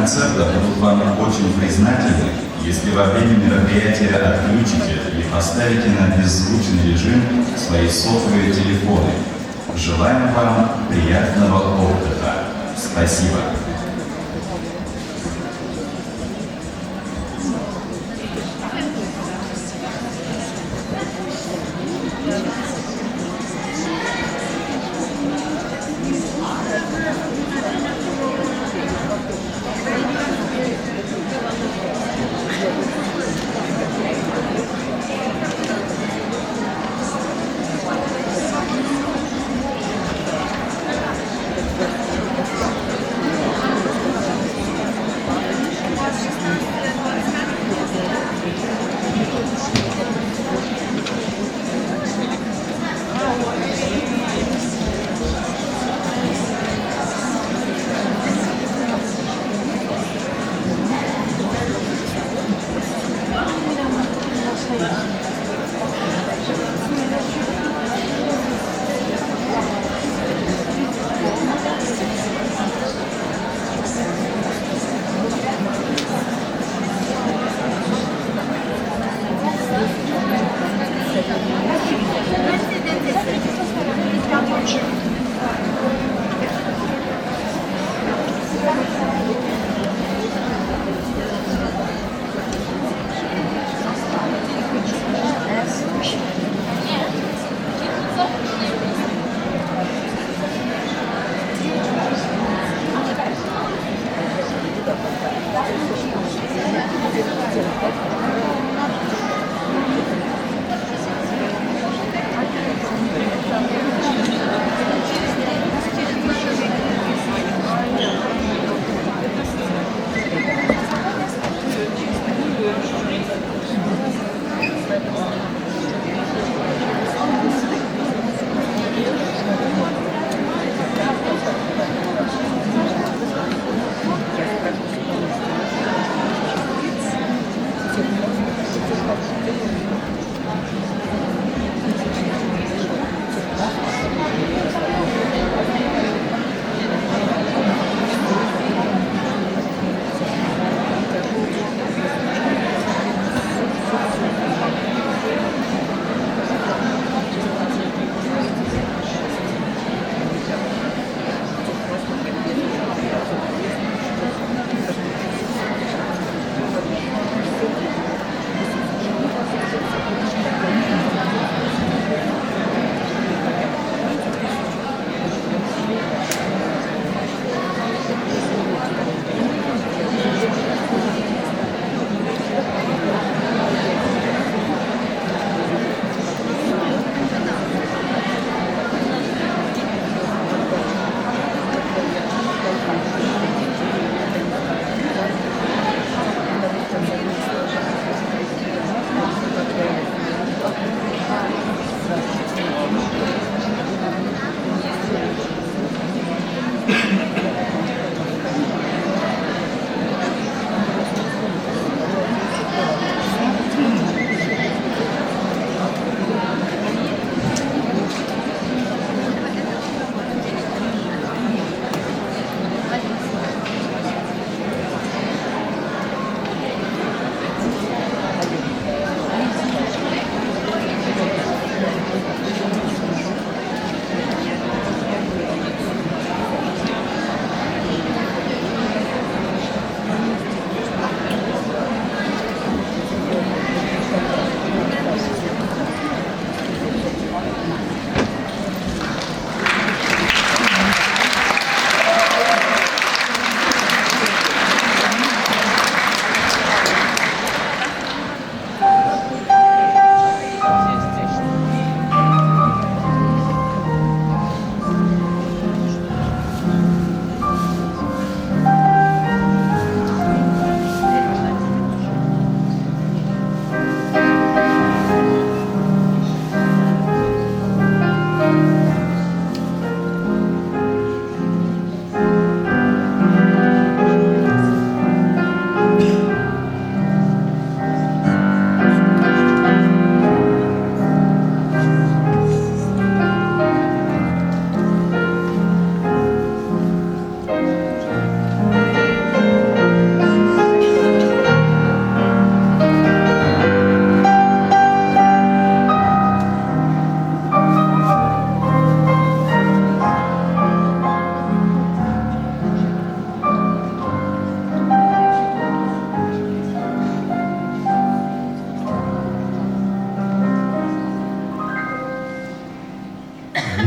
концерта будут вам очень признательны, если во время мероприятия отключите или поставите на беззвучный режим свои сотовые телефоны. Желаем вам приятного отдыха. Спасибо.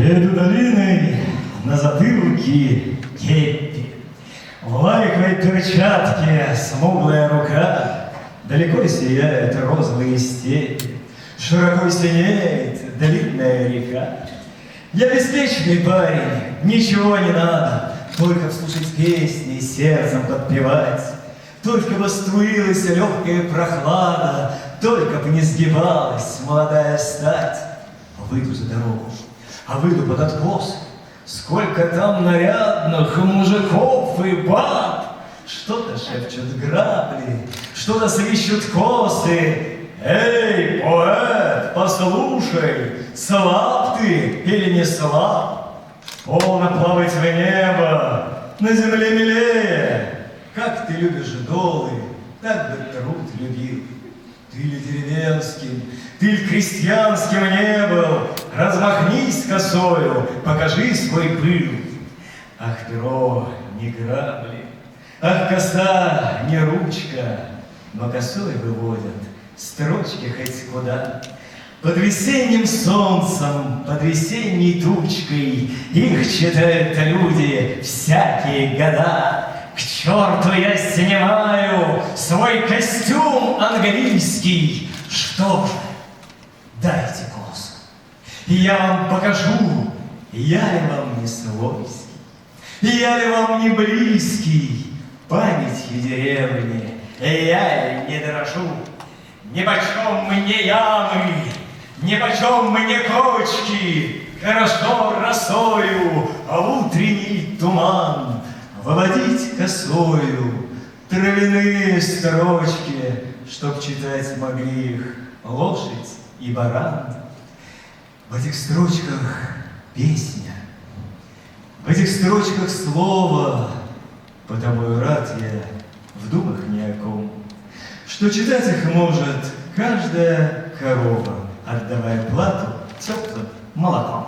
Еду долиной на затылке кепи. В лайковой перчатке смуглая рука, далеко сияет розовые степи, широко синеет длинная река. Я беспечный парень, ничего не надо, только слушать песни и сердцем подпевать. Только бы струилась легкая прохлада, только бы не сгибалась молодая стать. Выйду за дорогу, а выйду под откос. Сколько там нарядных мужиков и баб! Что-то шепчут грабли, что-то свищут косы. Эй, поэт, послушай, слаб ты или не слаб? Полно плавать в небо, на земле милее. Как ты любишь долы, так бы труд любил. Ты ли деревенским, ты ли крестьянским не был, размахнись косою, покажи свой пыл. Ах, перо, не грабли, ах, коса, не ручка, но косой выводят строчки хоть куда. Под весенним солнцем, под весенней тучкой их читают люди всякие года. К черту я снимаю свой костюм английский. Что же, дайте косу, и я вам покажу, я ли вам не свойский, я ли вам не близкий, памятью деревни я ли не дорожу. Нипочем мне ямы, нипочем мне кочки, хорошо росою, а утренний туман выводить косою травяные строчки, чтоб читать могли их лошадь и баран. В этих строчках песня, в этих строчках слово, потому и рад я в думах ни о ком, что читать их может каждая корова, отдавая плату теплым молоком.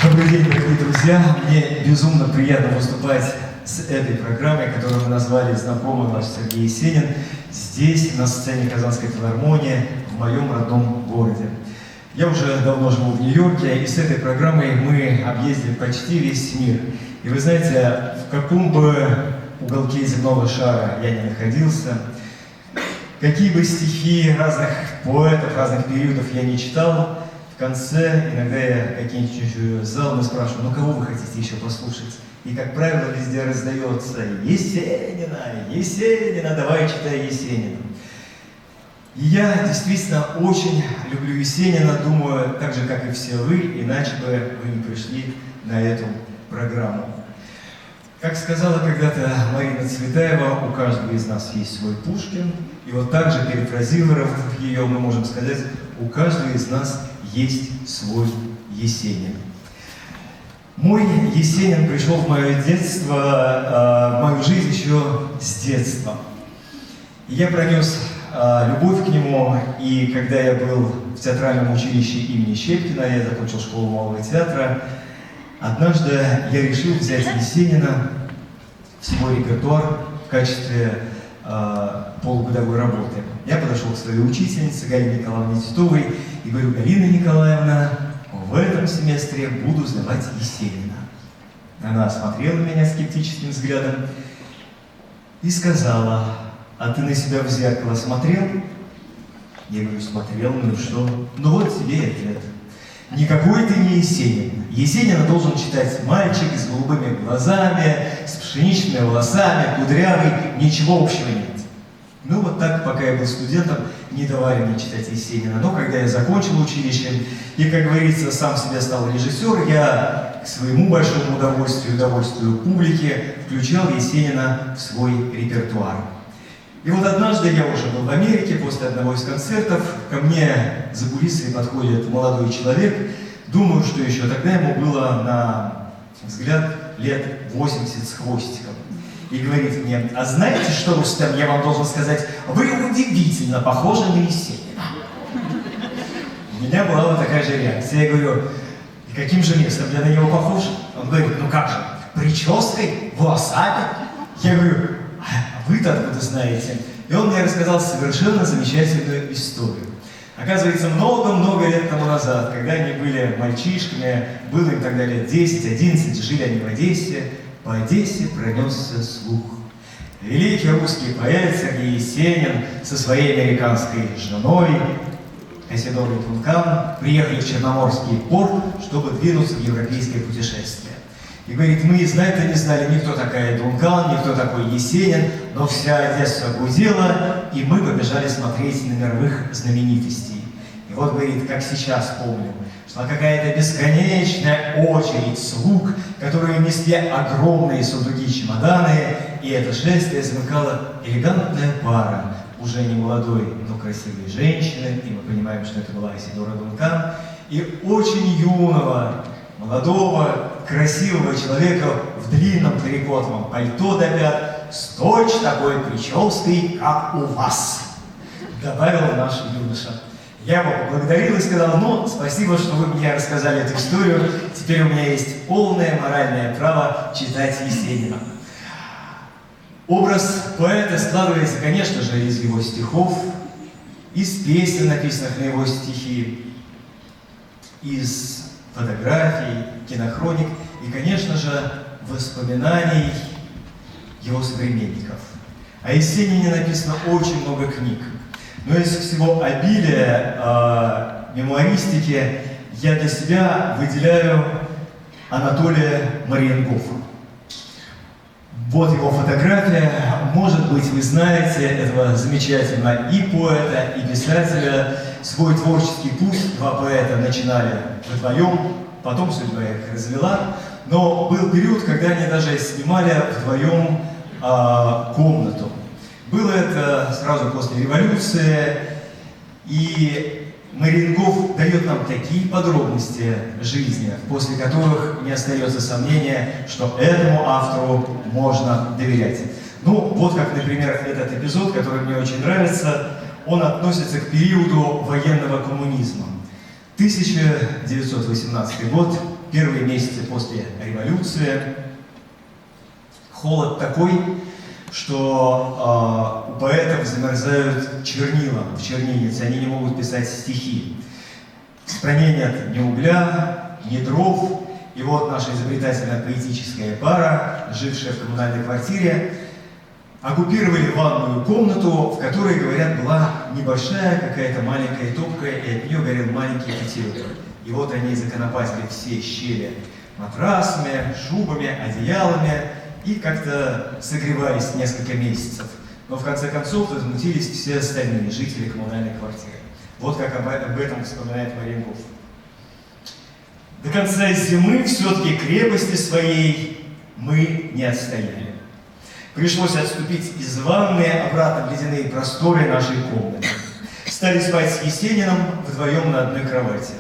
Добрый день, дорогие друзья! Мне безумно приятно выступать с этой программой, которую мы назвали «Знакомый ваш Сергей Есенин», здесь, на сцене Казанской филармонии, в моем родном городе. Я уже давно живу в Нью-Йорке, и с этой программой мы объездили почти весь мир. И вы знаете, в каком бы уголке земного шара я ни находился, какие бы стихи разных поэтов, разных периодов я не читал, в конце иногда я какие-нибудь зал, мы спрашиваем, ну кого вы хотите еще послушать? И, как правило, везде раздается Есенина, Есенина, давай читай Есенина. И я действительно очень люблю Есенина, думаю, так же, как и все вы, иначе бы вы не пришли на эту программу. Как сказала когда-то Марина Цветаева, у каждого из нас есть свой Пушкин, и вот так же, перефразировав ее, мы можем сказать, у каждого из нас есть свой Есенин. Мой Есенин пришел в мое детство, в мою жизнь еще с детства. И я пронес любовь к нему, и когда я был в театральном училище имени Щепкина, я закончил школу малого театра, однажды я решил взять Есенина в свой репертуар в качестве полугодовой работы. Я подошел к своей учительнице Галине Николаевне Титовой и говорю: Галина Николаевна, в этом семестре буду сдавать Есенина. Она осмотрела меня скептическим взглядом и сказала: а ты на себя в зеркало смотрел? Я говорю: смотрел, ну и что? Ну вот тебе и ответ. Никакой ты не Есенин. Есенина должен читать мальчик с голубыми глазами, с пшеничными волосами, кудрявый, ничего общего нет. Ну вот так, пока я был студентом, не давали мне читать Есенина. Но когда я закончил училище и, как говорится, сам себе стал режиссер, я к своему большому удовольствию, удовольствию публики, включал Есенина в свой репертуар. И вот однажды я уже был в Америке, после одного из концертов, ко мне за кулисой подходит молодой человек, думаю, что еще тогда ему было, на взгляд, лет 80 с хвостиком. И говорит мне: а знаете что, Рустем, я вам должен сказать, вы удивительно похожи на Есенина. У меня была вот такая же реакция. Я говорю: и каким же местом я на него похож? Он говорит: ну как же, прической, волосами. Я говорю: а вы-то откуда знаете? И он мне рассказал совершенно замечательную историю. Оказывается, много-много лет тому назад, когда они были мальчишками, было им тогда лет 10-11, жили они в Одессе, по Одессе пронесся слух. Великий русский поэт Сергей Есенин со своей американской женой Кассидорой Дункан приехали в Черноморский порт, чтобы двинуться в европейское путешествие. И говорит: мы и знать-то не знали ни кто такая Дункан, ни кто такой Есенин, но вся Одесса гудела, и мы побежали смотреть на мировых знаменитостей. И вот, говорит, как сейчас помню, шла какая-то бесконечная очередь слуг, которые несли огромные сундуки, чемоданы, и это шествие замыкала элегантная пара, уже не молодой, но красивой женщины, и мы понимаем, что это была Кассидора Дункан, и очень юного, молодого, красивого человека в длинном трикотовом пальто до пят, с точно такой прической, как у вас, добавил наш юноша. Я его поблагодарил и сказал: ну, спасибо, что вы мне рассказали эту историю, теперь у меня есть полное моральное право читать Есенина. Образ поэта складывается, конечно же, из его стихов, из песен, написанных на его стихи, из фотографий, кинохроник и, конечно же, воспоминаний его современников. О Есенине написано очень много книг. Но из всего обилия мемуаристики я для себя выделяю Анатолия Мариенгофа. Вот его фотография. Может быть, вы знаете этого замечательного и поэта, и писателя. Свой творческий путь два поэта начинали вдвоем, потом судьба их развела. Но был период, когда они даже снимали вдвоем комнату. Было это сразу после революции, и Мариенгоф дает нам такие подробности жизни, после которых не остается сомнения, что этому автору можно доверять. Ну, вот как, например, этот эпизод, который мне очень нравится, он относится к периоду военного коммунизма. 1918 год, первые месяцы после революции, холод такой, что у поэтов замерзают чернила в чернильнице, они не могут писать стихи. В стране нет ни угля, ни дров. И вот наша изобретательная поэтическая пара, жившая в коммунальной квартире, оккупировали ванную комнату, в которой, говорят, была небольшая какая-то маленькая топка, и от нее горел маленький котелок. И вот они законопатили все щели матрасами, шубами, одеялами, и как-то согревались несколько месяцев. Но в конце концов возмутились все остальные жители коммунальной квартиры. Вот как об этом вспоминает Мариенков. До конца зимы все-таки крепости своей мы не отстояли. Пришлось отступить из ванны обратно в ледяные просторы нашей комнаты. Стали спать с Есениным вдвоем на одной кровати.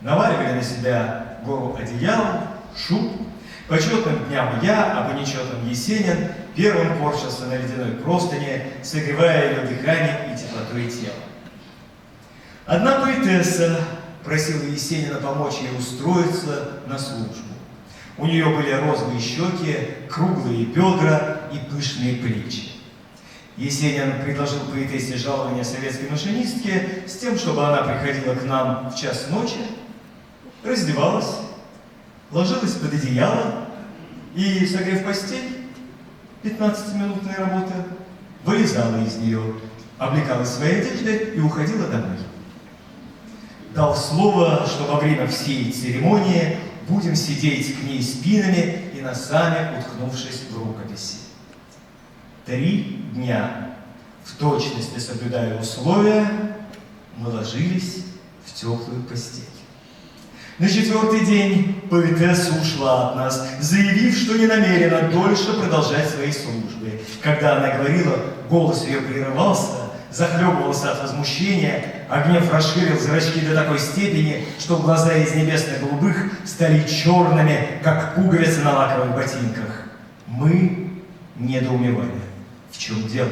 Наваливали на себя гору одеял, шуб. По четным дням я, а по нечетным Есенин первым корчился на ледяной простыне, согревая ее дыханием и теплотой тела. Одна поэтесса просила Есенина помочь ей устроиться на службу. У нее были розовые щеки, круглые бедра и пышные плечи. Есенин предложил поэтессе жалование советской машинистке с тем, чтобы она приходила к нам в час ночи, раздевалась, ложилась под одеяло и, согрев постель, 15-минутной работы, вылезала из нее, облекалась в своей одежды и уходила домой. Дал слово, что во время всей церемонии будем сидеть к ней спинами и носами, уткнувшись в рукописи. 3 дня, в точности соблюдая условия, мы ложились в теплую постель. На 4-й день поэтесса ушла от нас, заявив, что не намерена дольше продолжать свои службы. Когда она говорила, голос ее прерывался, захлебывался от возмущения, а гнев расширил зрачки до такой степени, что глаза из небесно-голубых стали черными, как пуговицы на лаковых ботинках. Мы недоумевали. В чем дело?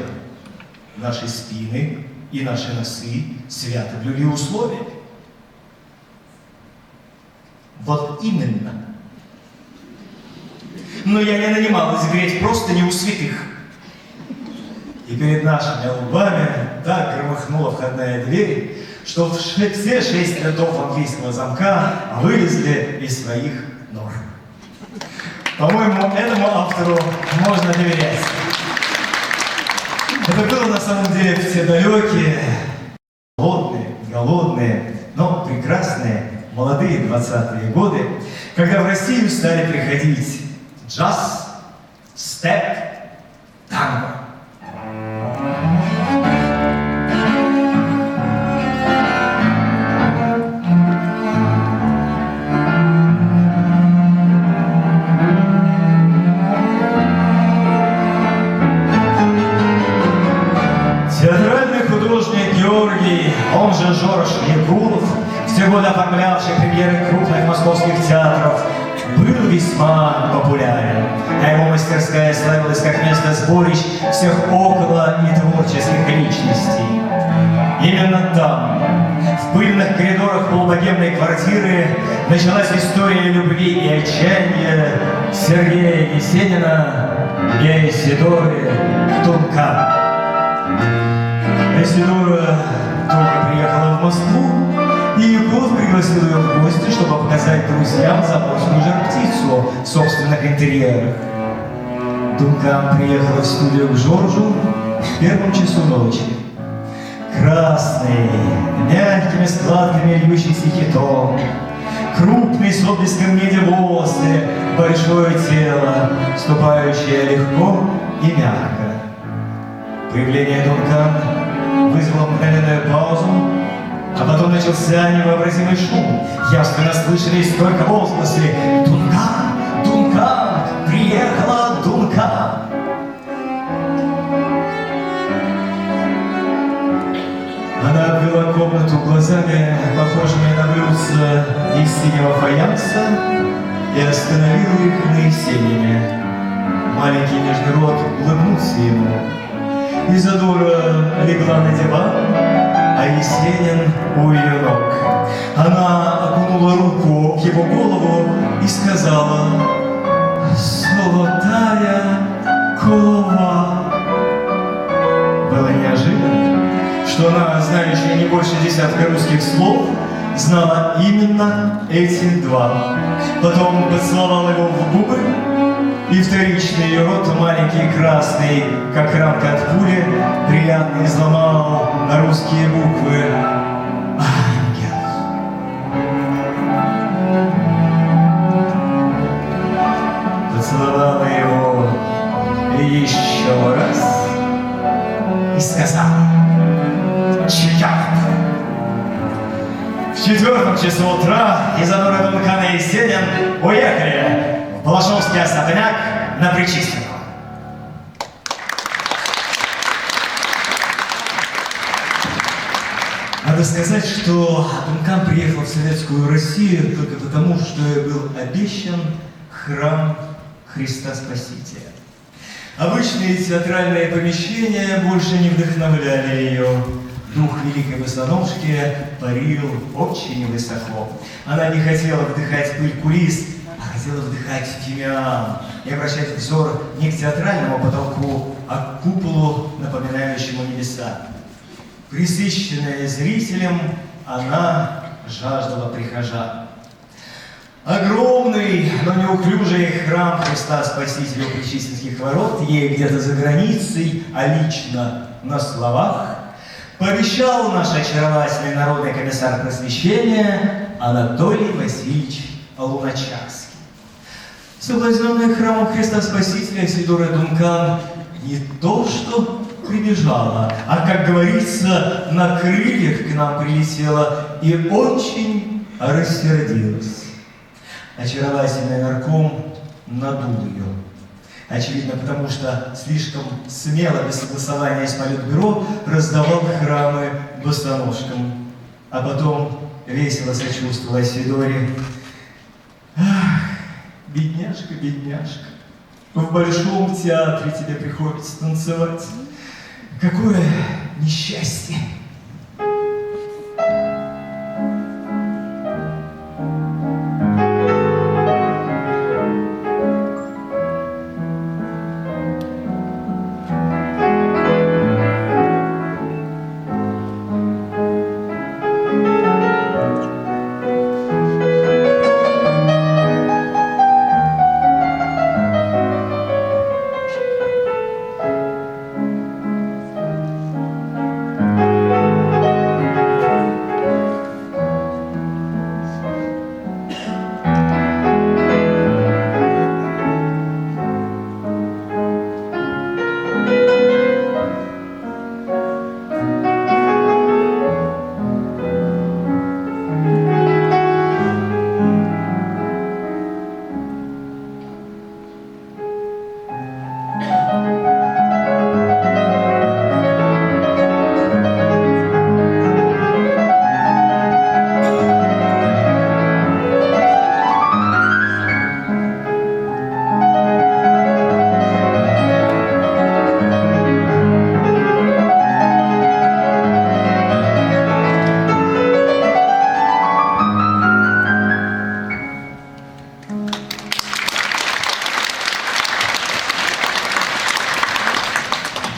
Наши спины и наши носы свято блюли условия. Вот именно. Но я не нанималась греть просто не у святых. И перед нашими лбами так громыхнула входная дверь, что все 6 рядов английского замка вылезли из своих нор. По-моему, этому автору можно доверять. Это было на самом деле в те далекие, голодные, но прекрасные, молодые 20-е годы, когда в Россию стали приходить джаз, степ, танго. Театральный художник Георгий, он же Жорж Якулов, в те годы оформлявший премьеры крупных московских театров, был весьма популярен, а его мастерская славилась как место сборищ всех около и творческих личностей. Именно там, в пыльных коридорах полубогемной квартиры, началась история любви и отчаяния Сергея Есенина и Айседоры Дункан. Айседора только приехала в Москву, и Якулов пригласил ее в гости, чтобы показать друзьям заморскую жар-птицу в собственных интерьерах. Дункан приехала в студию к Жоржу в 1 часу ночи. Красный, мягкими складками льющийся хитон, крупный с отблеском меди волосы, большое тело, ступающее легко и мягко. Появление Дункан вызвало мгновенную паузу, а потом начался невообразимый шум. Явственно слышались только возгласы: «Дункан! Дункан! Приехала Дункан!» Она обвела комнату глазами, похожими на блюдца из синего фаянса, и остановила их на Есенине. Маленький нежный рот улыбнулся ему. Изодора легла на диван, а Есенин у ее ног. Она окунула руку в его голову и сказала: «Золотая голова». Было неожиданно, что она, знающая не больше десятка русских слов, знала именно эти 2. Потом поцеловала его в губы, и вторично ее рот, маленький красный, как ранка от пули, приятно изломал на русские буквы «Ангел». Поцеловала его еще раз 4 часу утра Изодора Дункана и Есенин уехали в Балашовский особняк на Причистину. Надо сказать, что Дункан приехал в Советскую Россию только потому, что был обещан храм Христа Спасителя. Обычные театральные помещения больше не вдохновляли ее. Дух великой босоножки парил очень высоко. Она не хотела вдыхать пыль кулис, а хотела вдыхать фимиам и обращать взор не к театральному потолку, а к куполу, напоминающему небеса. Пресыщенная зрителем, она жаждала прихожан. Огромный, но неуклюжий храм Христа Спасителя у Пречистинских ворот, ей где-то за границей, а лично на словах, пообещал наш очаровательный народный комиссар просвещения Анатолий Васильевич Луначарский. Соблазненная храмом Христа Спасителя Изидора Дункан не то что прибежала, а, как говорится, на крыльях к нам прилетела и очень рассердилась. Очаровательный нарком надул ее. Очевидно, потому что слишком смело, без согласования с Политбюро, раздавал храмы босоножкам. А потом весело сочувствовал Изидоре. Ах, бедняжка, бедняжка, в Большом театре тебе приходится танцевать. Какое несчастье!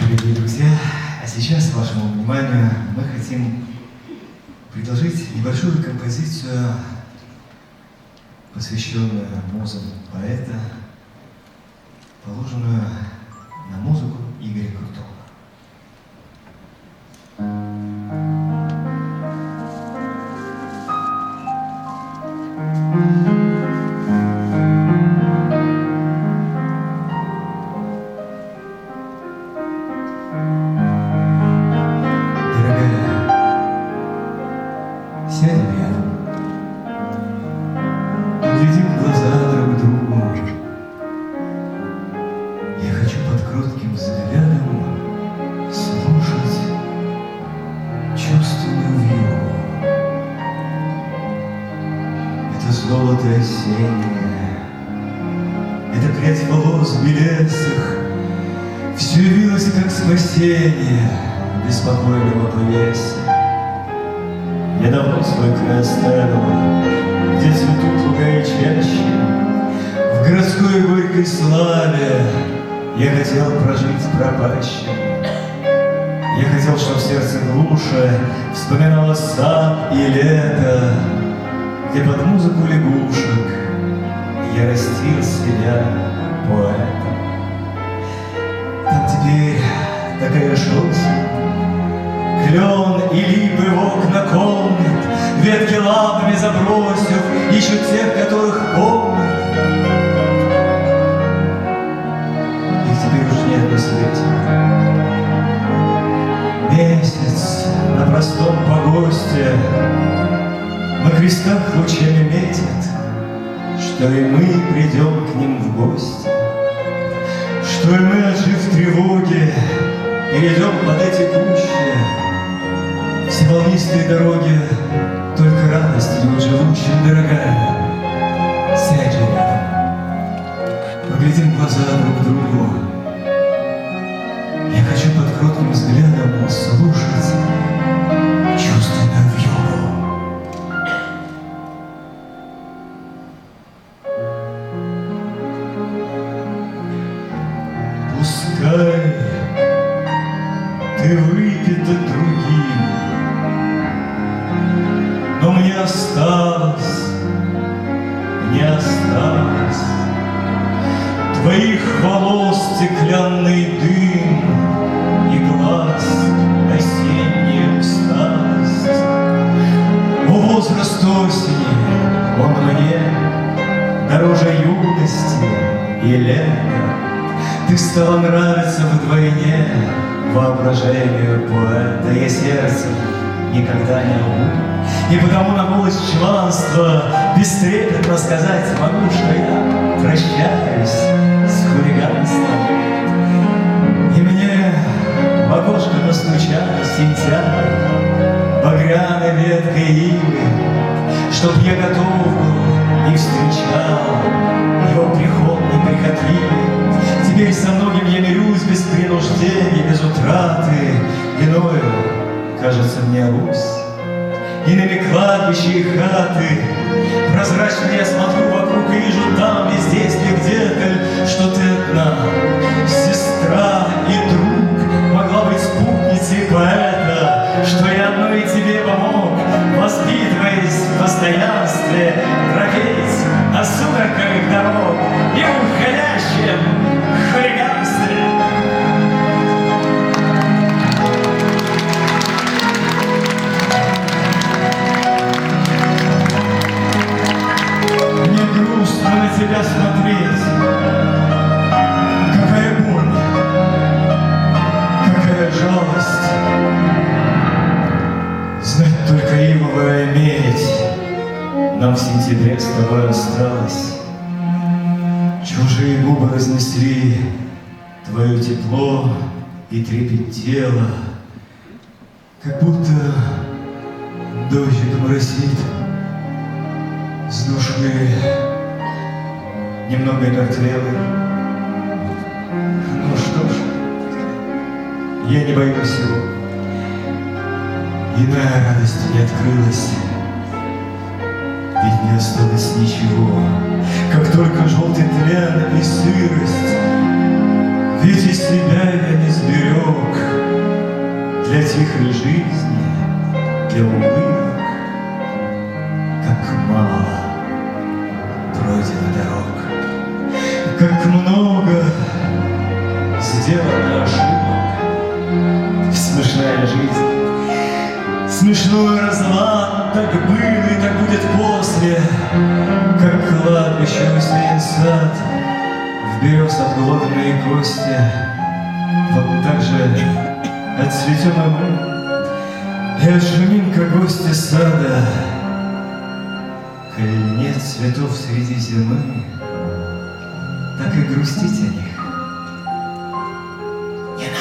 Дорогие друзья, а сейчас, вашему вниманию, мы хотим предложить небольшую композицию, посвященную музам поэта, положенную на музыку Игоря Крутого. Сядем рядом, глядим в глаза друг другу. Я хочу под кротким взглядом слушать чувственную вьюгу. Это золото осеннее, это прядь волос белесых, все явилось как спасение беспокойного повеси. Я давно свой край оставил, где цветут луга и чащи. В городской горькой славе я хотел прожить пропащим. Я хотел, чтоб сердце глуше вспоминало сад и лето, где под музыку лягушек я растил себя поэтом. Там теперь такая ж осень, клен и липы в окна комнат, ветки лапами забросив, ищут тех, которых помнят. Их теперь уж нет на свете. Месяц на простом погосте На крестах лучами метят, что и мы придем к ним в гости, что и мы, отжив тревоги, перейдем под эти кущи. Все волнистые дороги, только радость идет живущим, дорогая. Сядь же рядом, поглядим в глаза друг другу. Я хочу под кротким взглядом слушать чувственную вьюгу. Пускай ты выпита другим, но мне осталось твоих волос стеклянный дым и глаз осенняя усталость. О, возраст осени, он мне дороже юности и лета. Ты стала нравиться вдвойне воображению поэта. Я сердцем никогда не лгу, и потому на голос чванства бестрепетно сказать могу, что я прощаюсь с хулиганством. И мне в окошко постучал сентябрь багряной веткой ивы, чтоб я готов был и встречал его приход неприхотливый. Теперь со многим я мирюсь без принуждения, без утраты. Иною, кажется, мне Русь, иными кладбища и хаты. Прозрачно я смотрю вокруг и вижу там и здесь, и где-то, что ты одна, сестра и друг, могла быть спутницей поэта, что я одной тебе помог, воспитываясь в постоянстве, тропеть на сумерках дорог и уходящем хулиганстве. Грустно на тебя смотреть. Какая боль, какая жалость. Знать только ивовая медь нам в сентябре с тобой осталось. Чужие губы разнесли твое тепло и трепет тела, как будто дождик моросит с души немного мертвелый. Ну что ж, я не боюсь его. Иная радость не открылась, ведь не осталось ничего, как только желтый тлен и сырость. Ведь из себя я не сберег для тихой жизни, для улыбок, как мало пройдено дорог, как много сделано ошибок. Смешная жизнь, смешной разлад, так был и так будет после, как кладбище усеян сад, в берез обглоданные кости. Вот так же отцветем и мы, и отшумим, как гости сада. Коль нет цветов среди зимы, так и грустить о них не надо.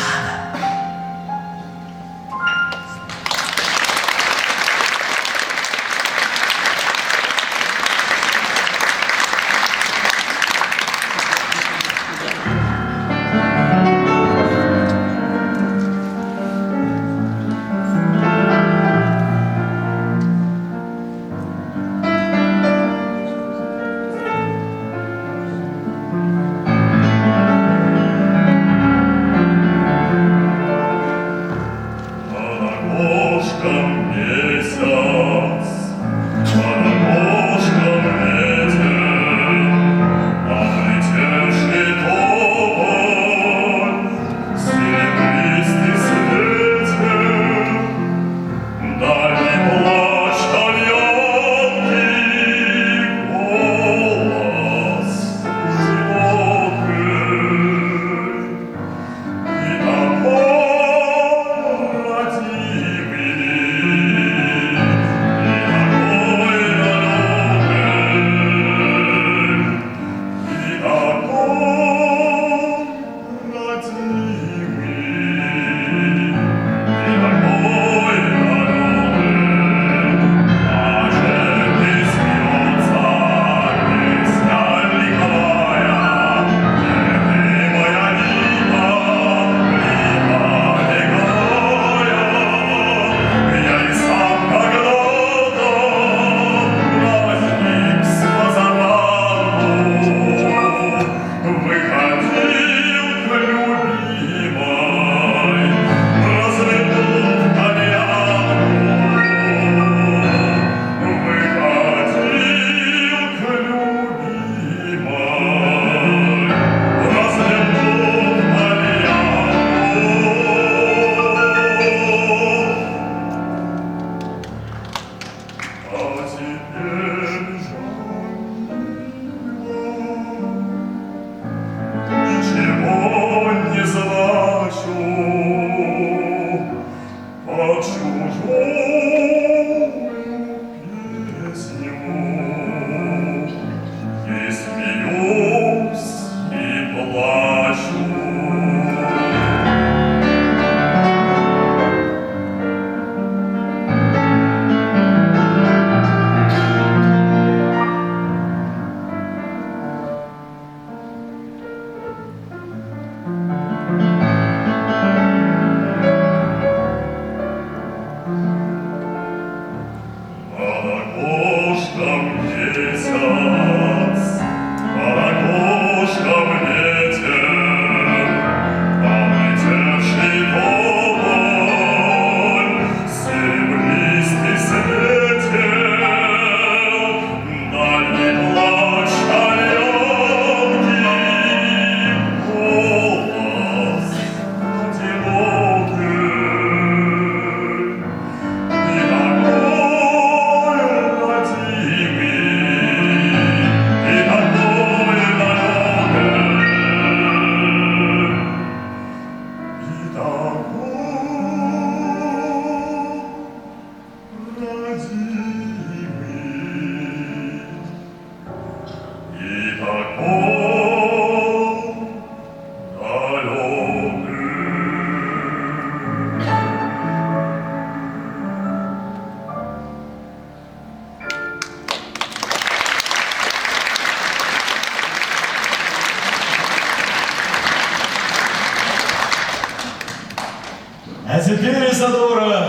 А теперь, Изодора,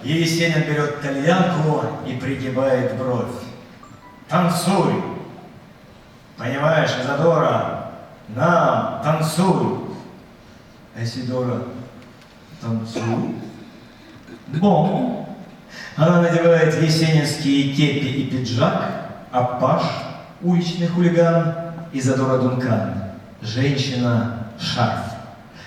Есенин берет кальянку и пригибает бровь. Танцуй! Понимаешь, Изодора? Нам танцуй! Айседора, танцуй. Бом! Она надевает есенинские кепи и пиджак, а паш, уличный хулиган, Изодора Дункан. Женщина — шарф.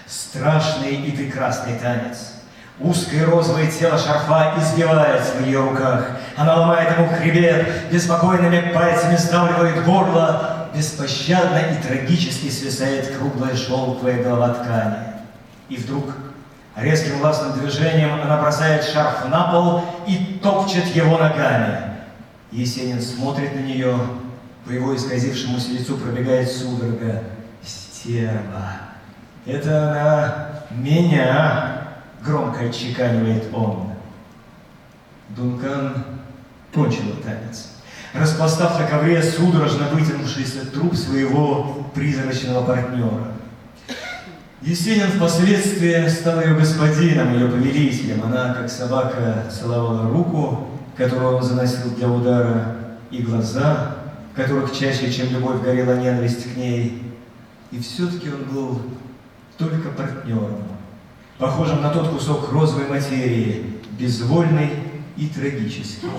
Страшный и прекрасный танец. Узкое розовое тело шарфа извивается в ее руках. Она ломает ему хребет, беспокойными пальцами сдавливает горло. Беспощадно и трагически свисает круглая шелковая голова ткани. И вдруг резким властным движением она бросает шарф на пол и топчет его ногами. Есенин смотрит на нее, по его исказившемуся лицу пробегает судорога. Стерва! Это она меня, громко отчеканивает он. Дункан кончила танец, распластав на ковре судорожно вытянувшийся труп своего призрачного партнера. Есенин впоследствии стал ее господином, ее повелителем. Она, как собака, целовала руку, которую он заносил для удара, и глаза, в которых чаще, чем любовь, горела ненависть к ней. И все-таки он был только партнером, похожим на тот кусок розовой материи, безвольный и трагический.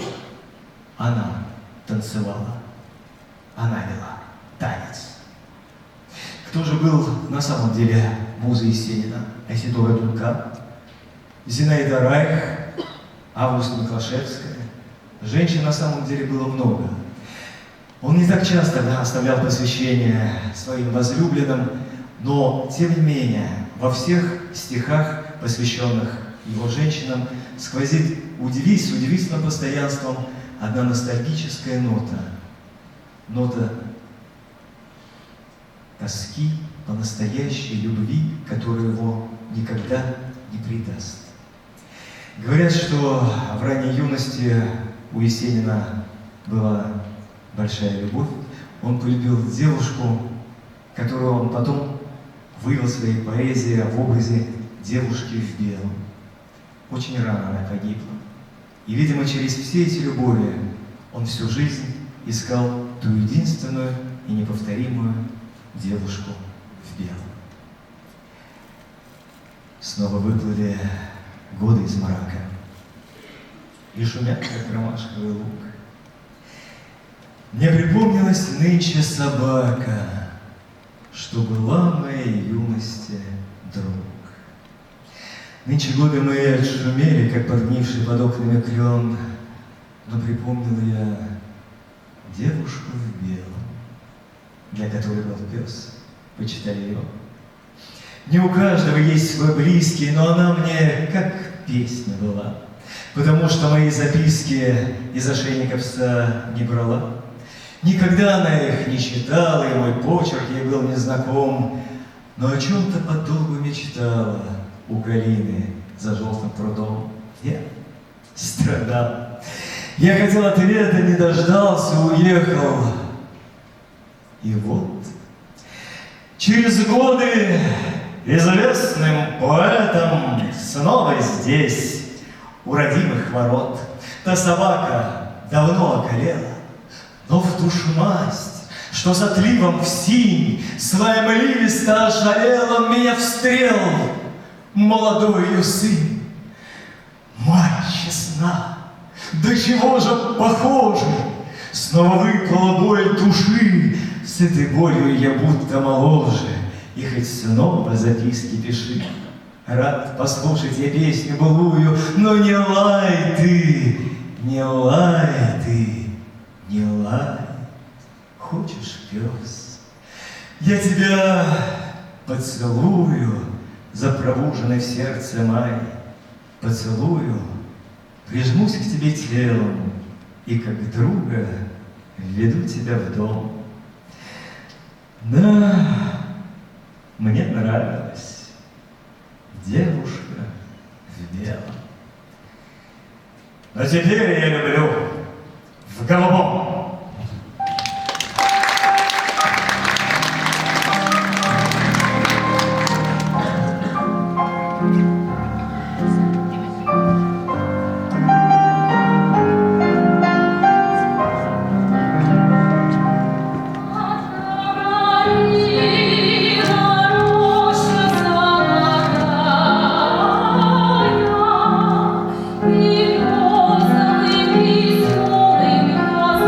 Она танцевала, она вела танец. Кто же был на самом деле музой Есенина? Айседора Дункан, Зинаида Райх, Августа Миклашевская. Женщин на самом деле было много. Он не так часто оставлял посвящение своим возлюбленным, но, тем не менее, во всех стихах, посвященных его женщинам, сквозит с удивительным постоянством одна ностальгическая нота. Нота тоски по настоящей любви, которая его никогда не предаст. Говорят, что в ранней юности у Есенина была большая любовь. Он полюбил девушку, которую он потом вывел в своей поэзии в образе девушки в белом. Очень рано она погибла. И, видимо, через все эти любови он всю жизнь искал ту единственную и неповторимую девушку в белом. Снова выплыли годы из мрака, и шумят, как ромашковый луг. Мне припомнилась нынче собака, что была в моей юности друг. Нынче годы мои отшумели, как подгнивший под окнами клен. но припомнил я девушку в белом, для которой был пес, почтальон. Не у каждого есть свой близкий, но она мне как песня была, потому что мои записки из ошейника пса не брала. Никогда она их не читала, и мой почерк ей был незнаком, но о чем-то подолгу мечтала у Галины за желтым прудом. Я страдал. Я хотел ответа, не дождался, уехал. И вот, через годы известным поэтом снова здесь, у родимых ворот. Та собака давно околела, но в душу масть, что с отливом в синь, своим ливисто ошалела, меня встрел молодой ее сын. Мать честна, до чего же похожи, снова выплыла боль души, с этой болью я будто моложе, и хоть снова записки пиши. Рад послушать я песню былую, но не лай ты, не лай ты, не лай. Хочешь, пес, я тебя поцелую за пробуженный в сердце май, поцелую, прижмусь к тебе телом и как друга введу тебя в дом. Да, мне нравилась девушка в белом. Но теперь я люблю в голубом. Веселым, веселым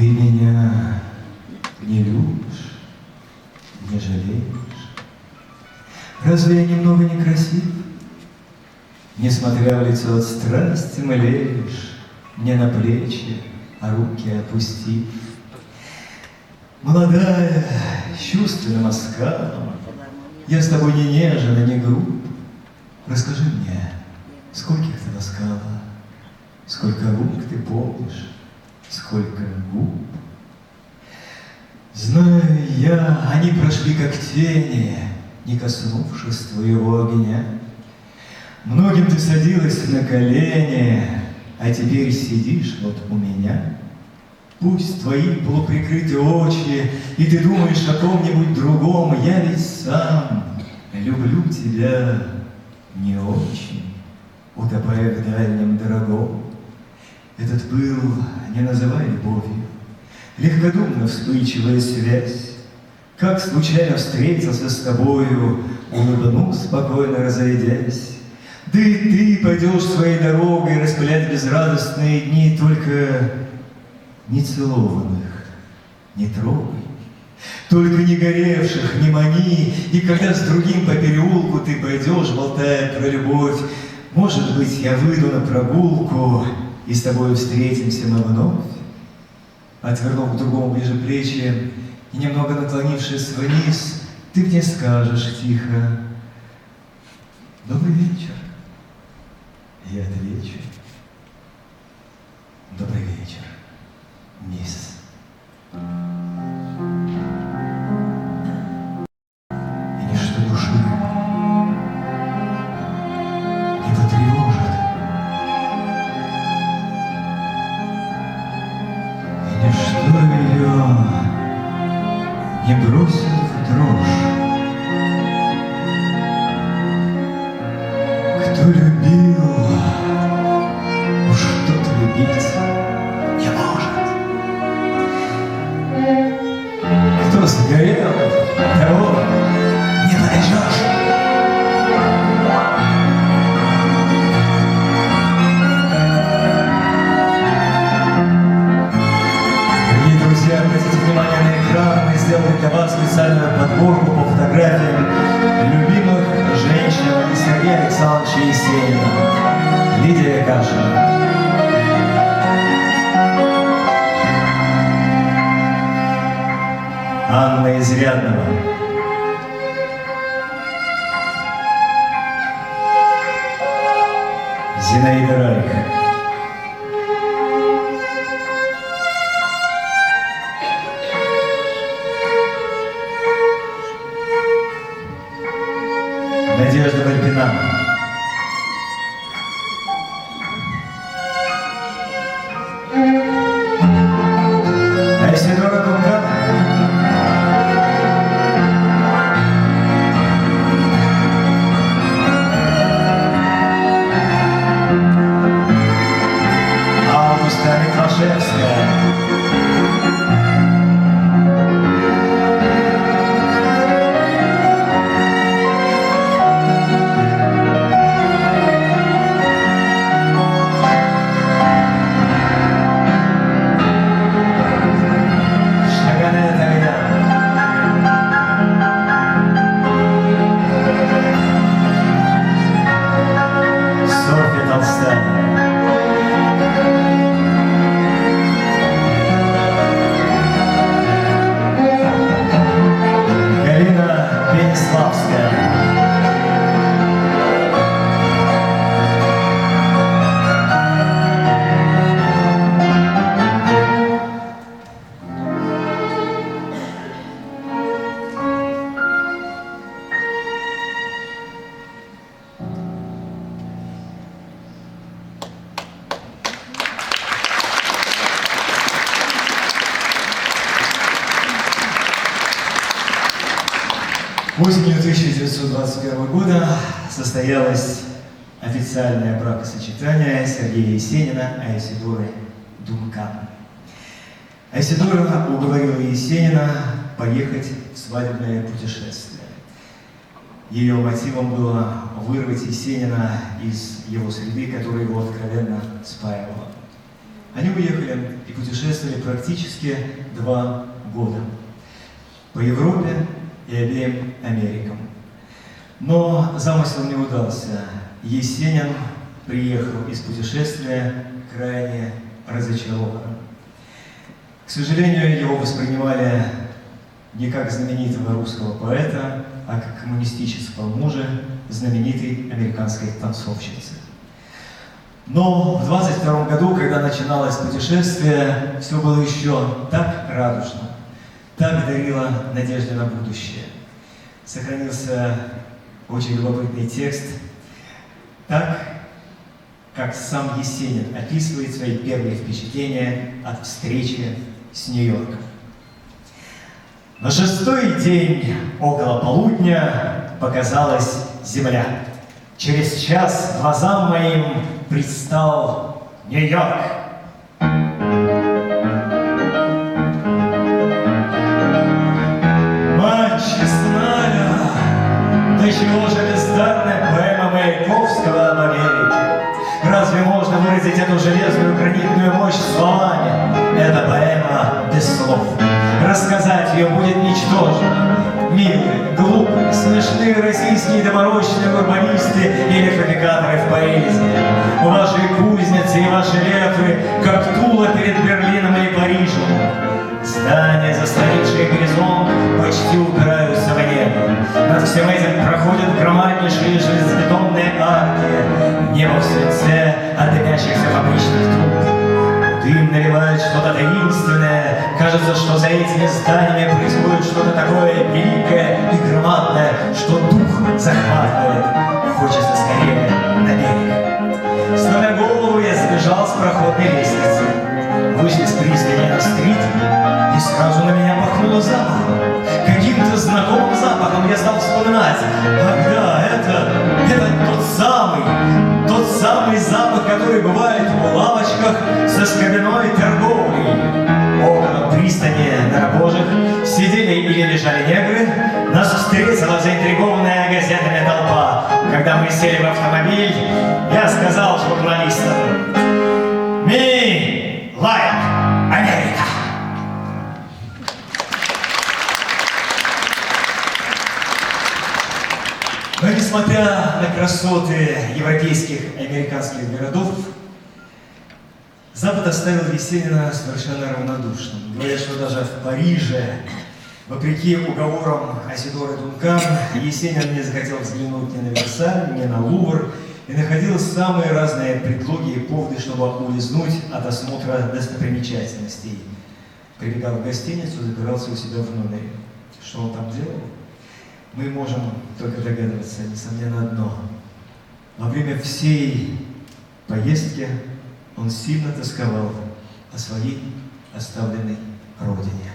Ты меня не любишь, не жалеешь. Разве я немного некрасив? Несмотря в лицо от страсти млеешь, мне на плечи, а руки опустив. Молодая, с чувственным оскалом, я с тобой не нежен и не груб. Расскажи мне, скольких ты ласкала, сколько рук ты помнишь, сколько губ. Знаю я, они прошли как тени, не коснувшись твоего огня. Многим ты садилась на колени, а теперь сидишь вот у меня. Пусть твои полуприкрыты очи, и ты думаешь о ком-нибудь другом, я ведь сам люблю тебя не очень, утопая в дальнем дорогом. Этот был, не называй любовью, легкодумно вспыльчивая связь. Как случайно встретился с тобою, улыбнув, спокойно разойдясь. Да и ты пойдешь своей дорогой распылять безрадостные дни, только не целованных не трогай, только не горевших не мани. И когда с другим по переулку ты пойдешь, болтая про любовь, может быть, я выйду на прогулку, и с тобой встретимся мы вновь. Отвернув к другому ближе плечи и немного наклонившись вниз, ты мне скажешь тихо: добрый вечер. Я отвечу: добрый вечер, мисс. И ничто души не потревожит, и ничто ее не бросит в дрожь. Кто любил, уж тот любить не может. Кто сгорел, того не подожжешь. Дорогие друзья, обратите внимание на экран. Мы сделали для вас специальную подборку по фотографиям любимых женщин Сергея Александровича Есенина. Лидия Кашина. Анна Изрядного. Зинаида Райх. Надежда Вальпина. Айседора Кунка. Августа Миклашевская. Осенью 1921 года состоялось официальное бракосочетание Сергея Есенина и Айседоры Дункан. Айседора уговорила Есенина поехать в свадебное путешествие. Ее мотивом было вырвать Есенина из его среды, которая его откровенно спаивала. Они уехали и путешествовали практически 2 года по Европе и обеим Америкам. Но замысел не удался. Есенин приехал из путешествия крайне разочарован. К сожалению, его воспринимали не как знаменитого русского поэта, а как коммунистического мужа знаменитой американской танцовщицы. Но в 22 году, когда начиналось путешествие, все было еще так радужно, так дарило надежды на будущее. Сохранился очень любопытный текст, так, как сам Есенин описывает свои первые впечатления от встречи с Нью-Йорком. На 6-й день около полудня показалась земля. Через час глазам моим предстал Нью-Йорк. Мать честная, до чего же бездарная поэма Маяковского об Америке? Разве можно выразить эту железную гранитную мощь словами? Это поэма без слов. Рассказать ее будет ничтожно. Милые, глупые, смешные российские доморощенные урбанисты и электрификаторы в поэзии. Ваши кузницы и ваши лефры, как Тула перед Берлином или Парижем. Здания, застаревшие горизонт, почти упираются в небо. Над всем этим проходят громаднейшие железобетонные арки. Небо в свинце от дымящихся фабричных труб. Дым навевает что-то таинственное. Кажется, что за этими зданиями происходит что-то такое великое и громадное, что дух захватывает. Хочется скорее на берег. Сломя голову, я сбежал с проходной лестницы. Вышли с пристани на стрит, и сразу на меня пахнуло запахом. Каким-то знакомым запахом я стал вспоминать. Ах да, это тот самый запах, который бывает в лавочках со скобяной торговлей. Около пристани на рабочих сидели или лежали негры. Нас встретила заинтригованная газетами толпа. Когда мы сели в автомобиль, я сказал журналистам: «Me like America». Но несмотря на красоты европейских и американских городов, Запад оставил Есенина совершенно равнодушным. Говорят, что даже в Париже, вопреки уговорам Асидоры Дункан, Есенин не захотел взглянуть ни на Версаль, ни на Лувр, и находил самые разные предлоги и поводы, чтобы улизнуть от осмотра достопримечательностей. Прибегал в гостиницу, запирался у себя в номере. Что он там делал? Мы можем только догадываться, несомненно, одно. Во время всей поездки он сильно тосковал о своей оставленной родине.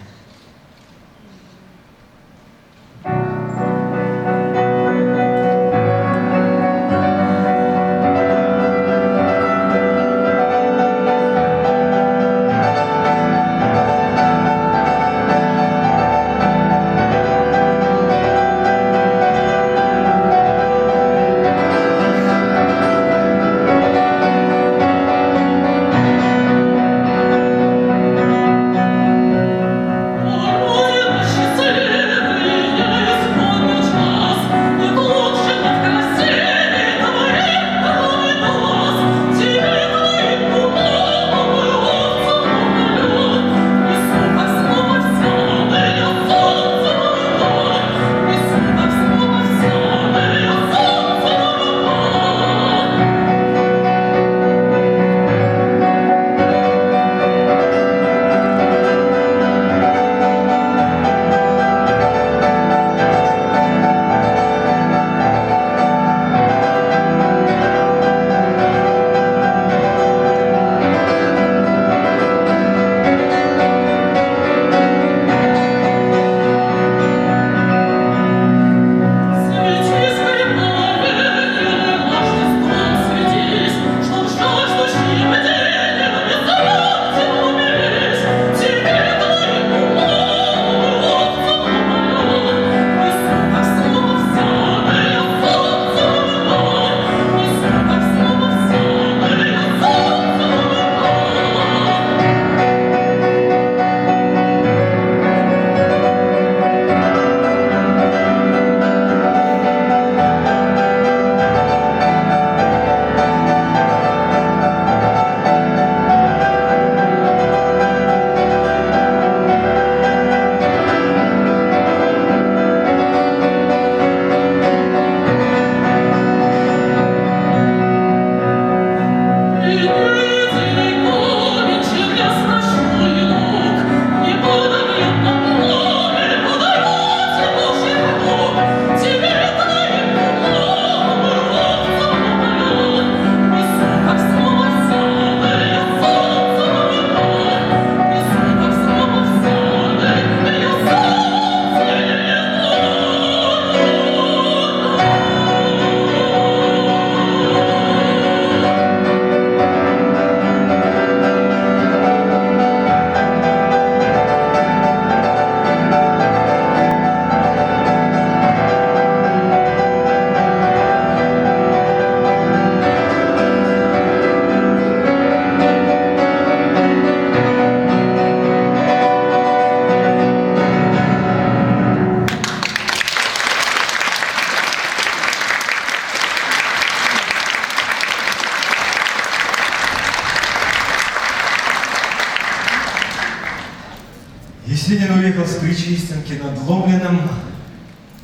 Есенин уехал с Причистенки надломленным,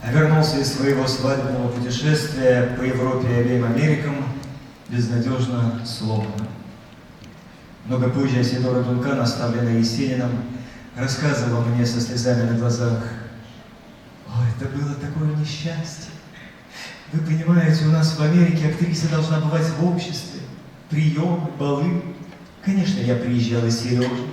а вернулся из своего свадебного путешествия по Европе и обеим Америкам безнадежно сломанным. Много позже Асидора Дункан, оставленная Есениным, рассказывала мне со слезами на глазах: «Ой, это было такое несчастье. Вы понимаете, у нас в Америке актриса должна бывать в обществе, приемы, балы. Конечно, я приезжала с Сережей.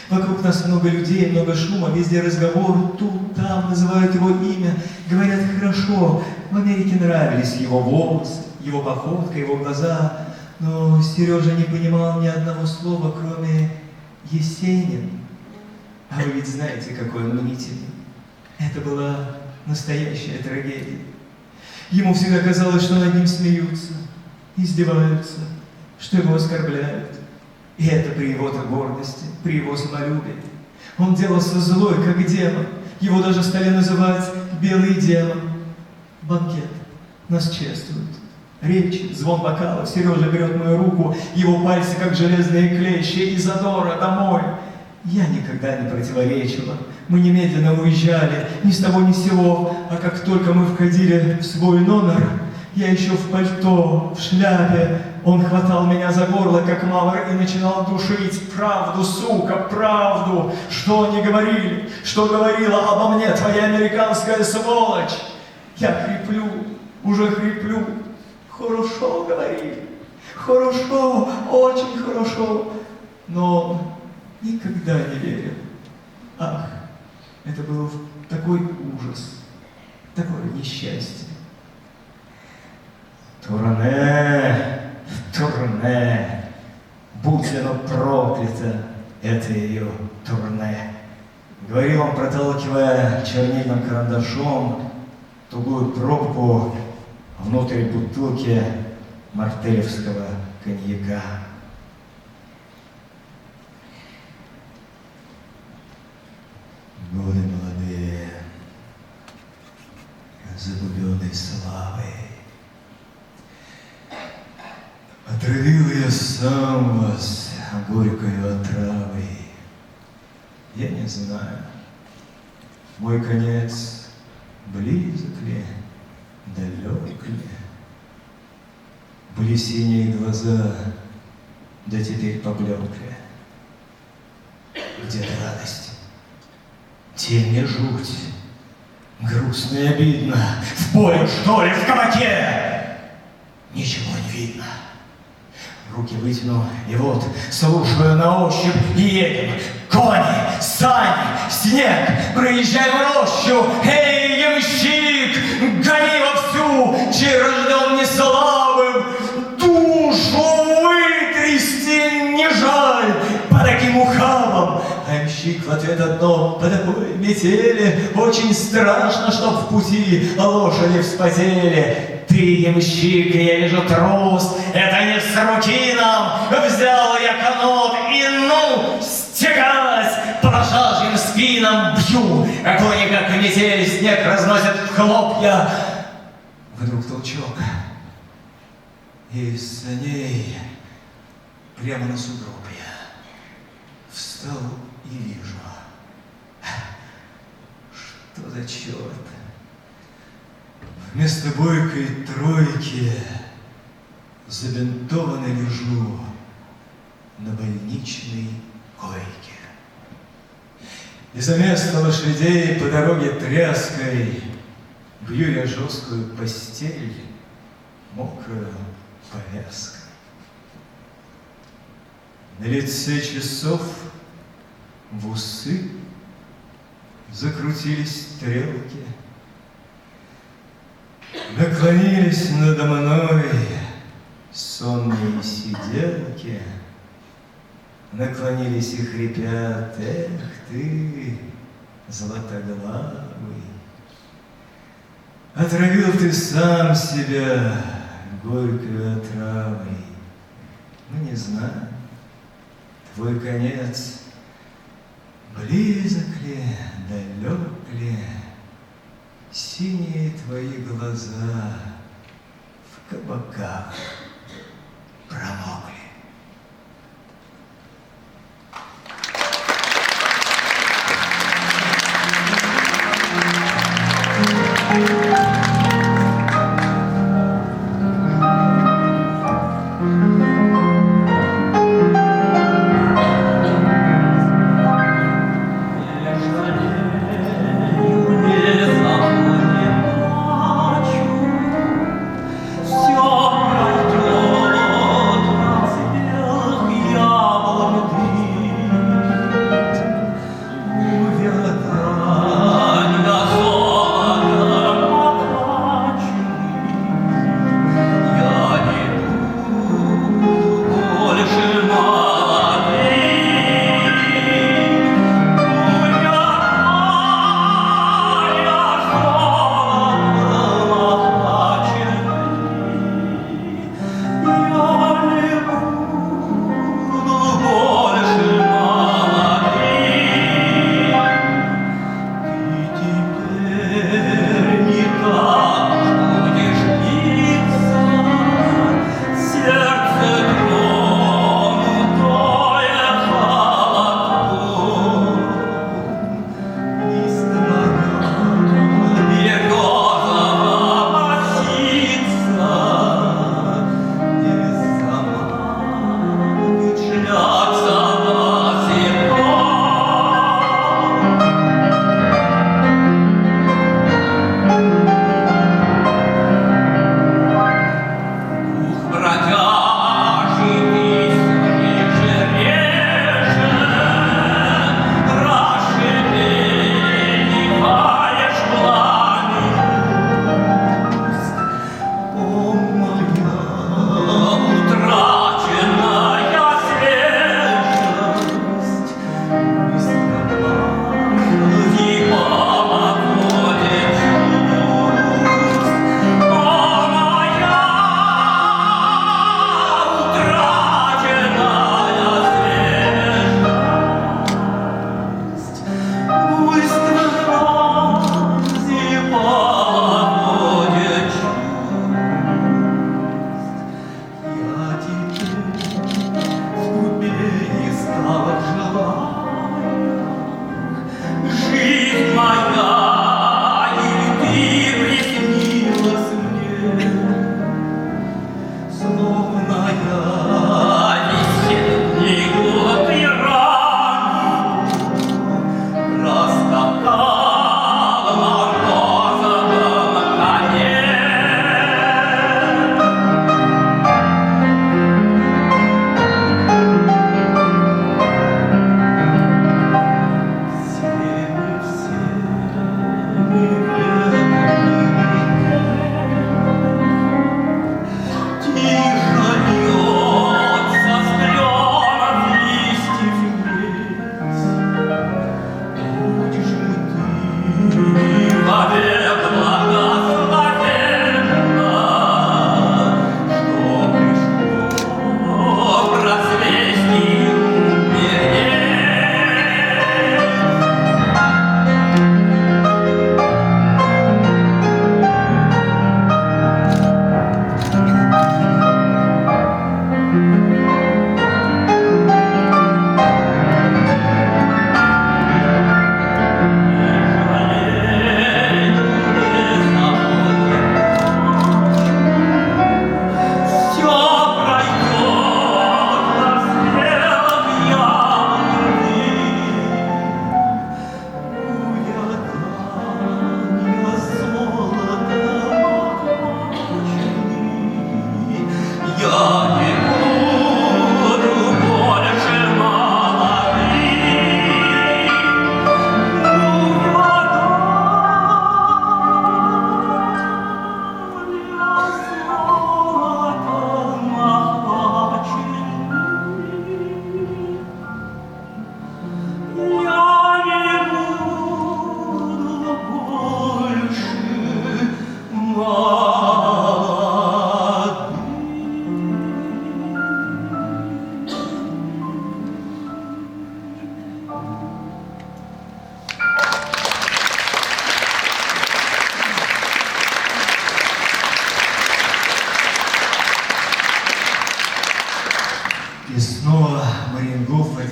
Вокруг нас много людей, много шума, везде разговор, тут, там, называют его имя, говорят хорошо. В Америке нравились его волосы, его походка, его глаза, но Сережа не понимал ни одного слова, кроме «Есенин». А вы ведь знаете, какой он мнительный. Это была настоящая трагедия. Ему всегда казалось, что над ним смеются, издеваются, что его оскорбляют. И это при его-то гордости, при его самолюбии. Он делался злой, как демон. Его даже стали называть «белый демон». Банкет. Нас чествуют. Речи, звон бокалов. Сережа берет мою руку, его пальцы, как железные клещи. «Изодора, домой!» Я никогда не противоречила. Мы немедленно уезжали, ни с того ни с сего. А как только мы входили в свой номер, я еще в пальто, в шляпе, он хватал меня за горло, как мавр, и начинал душить: «Правду, сука, правду! Что они говорили? Что говорила обо мне твоя американская сволочь?» Я хриплю, уже хриплю. Хорошо говорили, хорошо, очень хорошо, но никогда не верил. Ах, это был такой ужас, такое несчастье. Турне, турне, будь оно проклято, это ее турне. Говорил он, проталкивая чернильным карандашом тугую пробку внутрь бутылки мартелевского коньяка. Годы молодые, загубленной славой. Отравил я сам вас горькой отравой. Я не знаю, мой конец близок ли, далек ли. Были синие глаза, да теперь поблекли. Где-то радость, тень и жуть, грустно и обидно. В поле, что ли, в кабаке? Ничего не видно. Руки вытяну, и вот, слушаю на ощупь, и едем. Кони, сани, снег, проезжаем рощу. Эй, ямщик, гони вовсю, чей рожден неслабым. Душу вытрясти не жаль по таким ухабам. А ямщик в ответ одно: по такой метели очень страшно, чтоб в пути лошади вспотели. Ты, ямщик, я вижу трус, это не с руки нам. Взял я канот и ну стекать по пожажьим спинам бью. Какой-никак метель, снег разносит в хлопья. Вдруг толчок, и из саней прямо на сугроб я встал и вижу, что за черт. Вместо бойкой тройки забинтованно лежу на больничной койке. И за место лошадей по дороге тряской бью я жесткую постель мокрую повязкой. На лице часов в усы закрутились стрелки. Наклонились надо мной сонные сиделки, наклонились и хрипят: эх ты, златоглавый, отравил ты сам себя горькой отравой. Ну, не знаю, твой конец близок ли, далек ли. Синие твои глаза в кабаках промокли.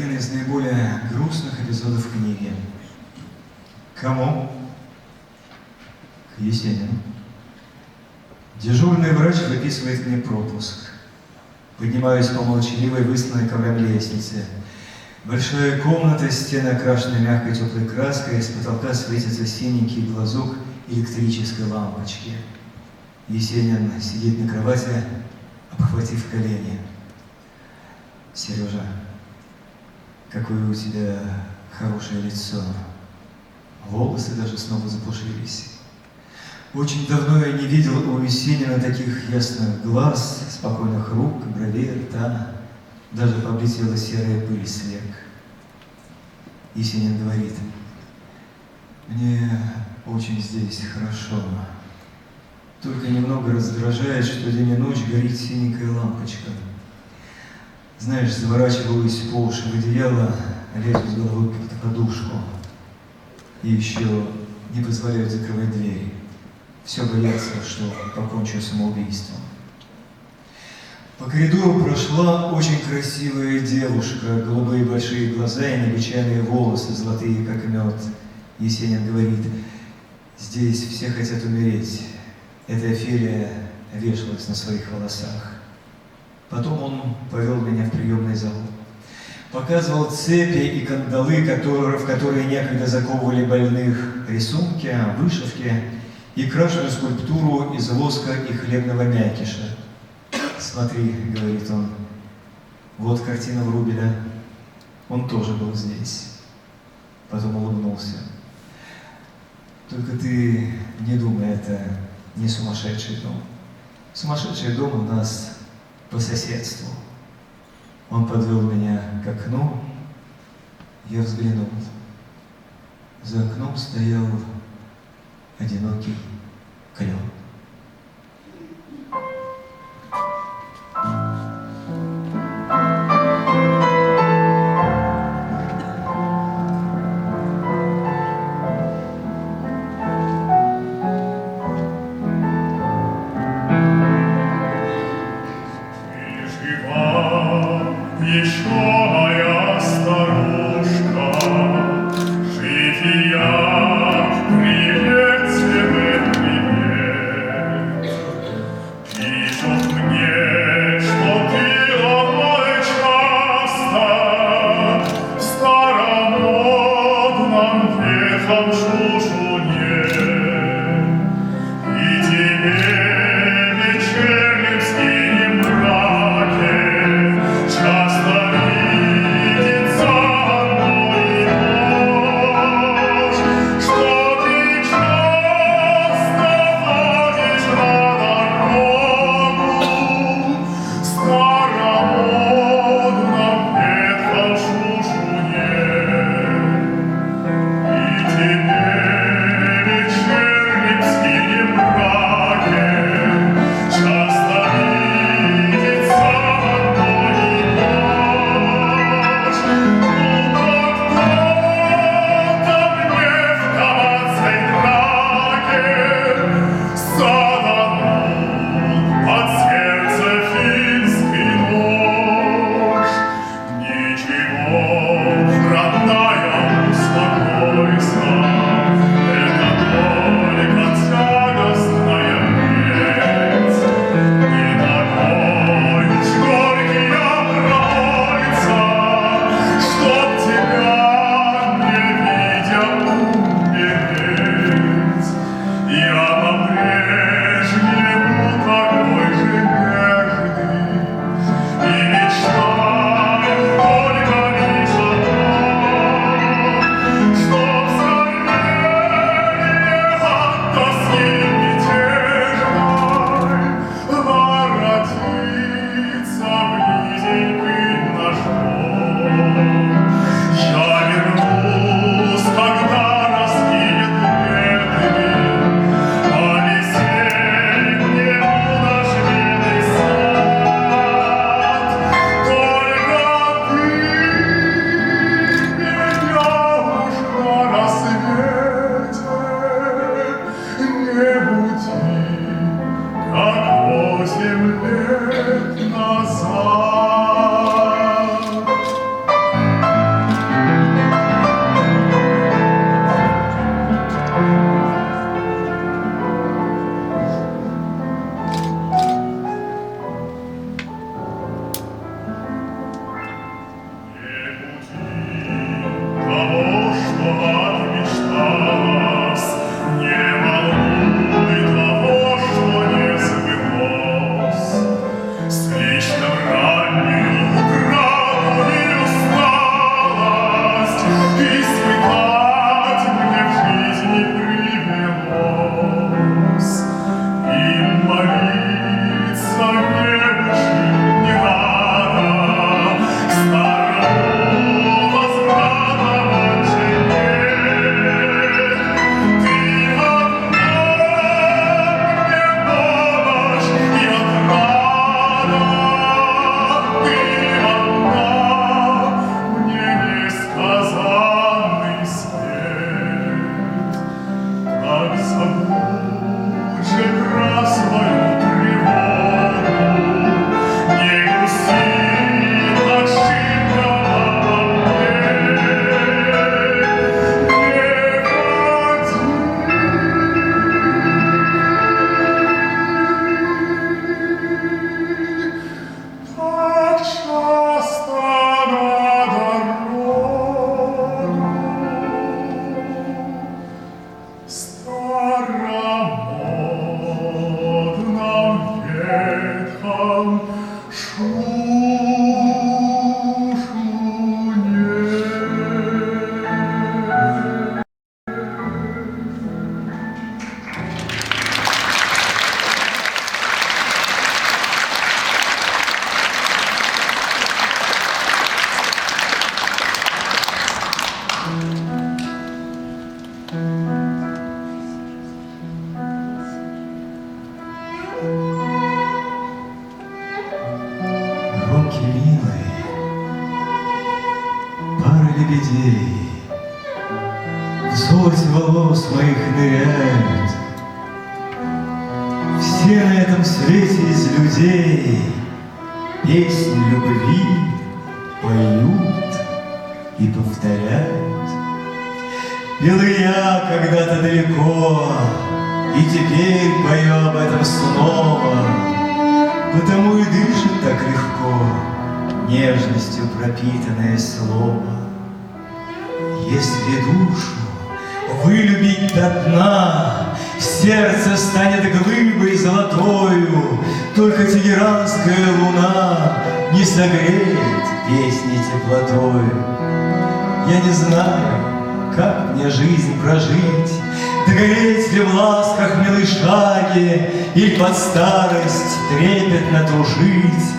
один из наиболее грустных эпизодов книги. Кому? К Есенину. Дежурный врач выписывает мне пропуск. Поднимаюсь по молчаливой, высланной ковром лестнице. Большая комната, стены окрашены мягкой теплой краской, с потолка светится синенький глазок электрической лампочки. Есенин сидит на кровати, обхватив колени. Сережа, какое у тебя хорошее лицо. Волосы даже снова запушились. Очень давно я не видел у Есенина таких ясных глаз, спокойных рук, бровей, рта. Даже облетела серая пыль с век. Есенин говорит: мне очень здесь хорошо. Только немного раздражает, что день и ночь горит синенькая лампочка. Знаешь, заворачиваюсь по уши в одеяло, лезу с головой под подушку. И еще не позволяют закрывать двери. Все боятся, что покончу самоубийством. По коридору прошла очень красивая девушка, голубые большие глаза и необычайные волосы, золотые, как мед. Есенин говорит: здесь все хотят умереть. Эта Офелия вешалась на своих волосах. Потом он повел меня в приемный зал. Показывал цепи и кандалы, в которые некогда заковывали больных, рисунки, вышивки и крашеную скульптуру из воска и хлебного мякиша. «Смотри», — говорит он, — «вот картина Врубеля. Он тоже был здесь». Потом улыбнулся. «Только ты не думай, это не сумасшедший дом. Сумасшедший дом у нас по соседству». Он подвел меня к окну. Я взглянул. За окном стоял одинокий клен. Еще моя старушка, жития, привет тебе, привет. лебедей в золоте волос моих ныряют. Все на этом свете из людей песнь любви поют и повторяют. Пел и я когда-то далеко, и теперь пою об этом снова, потому и дышит так легко нежностью пропитанное слово. Если душу вылюбить до дна, сердце станет глыбой золотою, только тегеранская луна не согреет песни теплотою. Я не знаю, как мне жизнь прожить, догореть ли в ласках милой шаги, или под старость трепетно тужить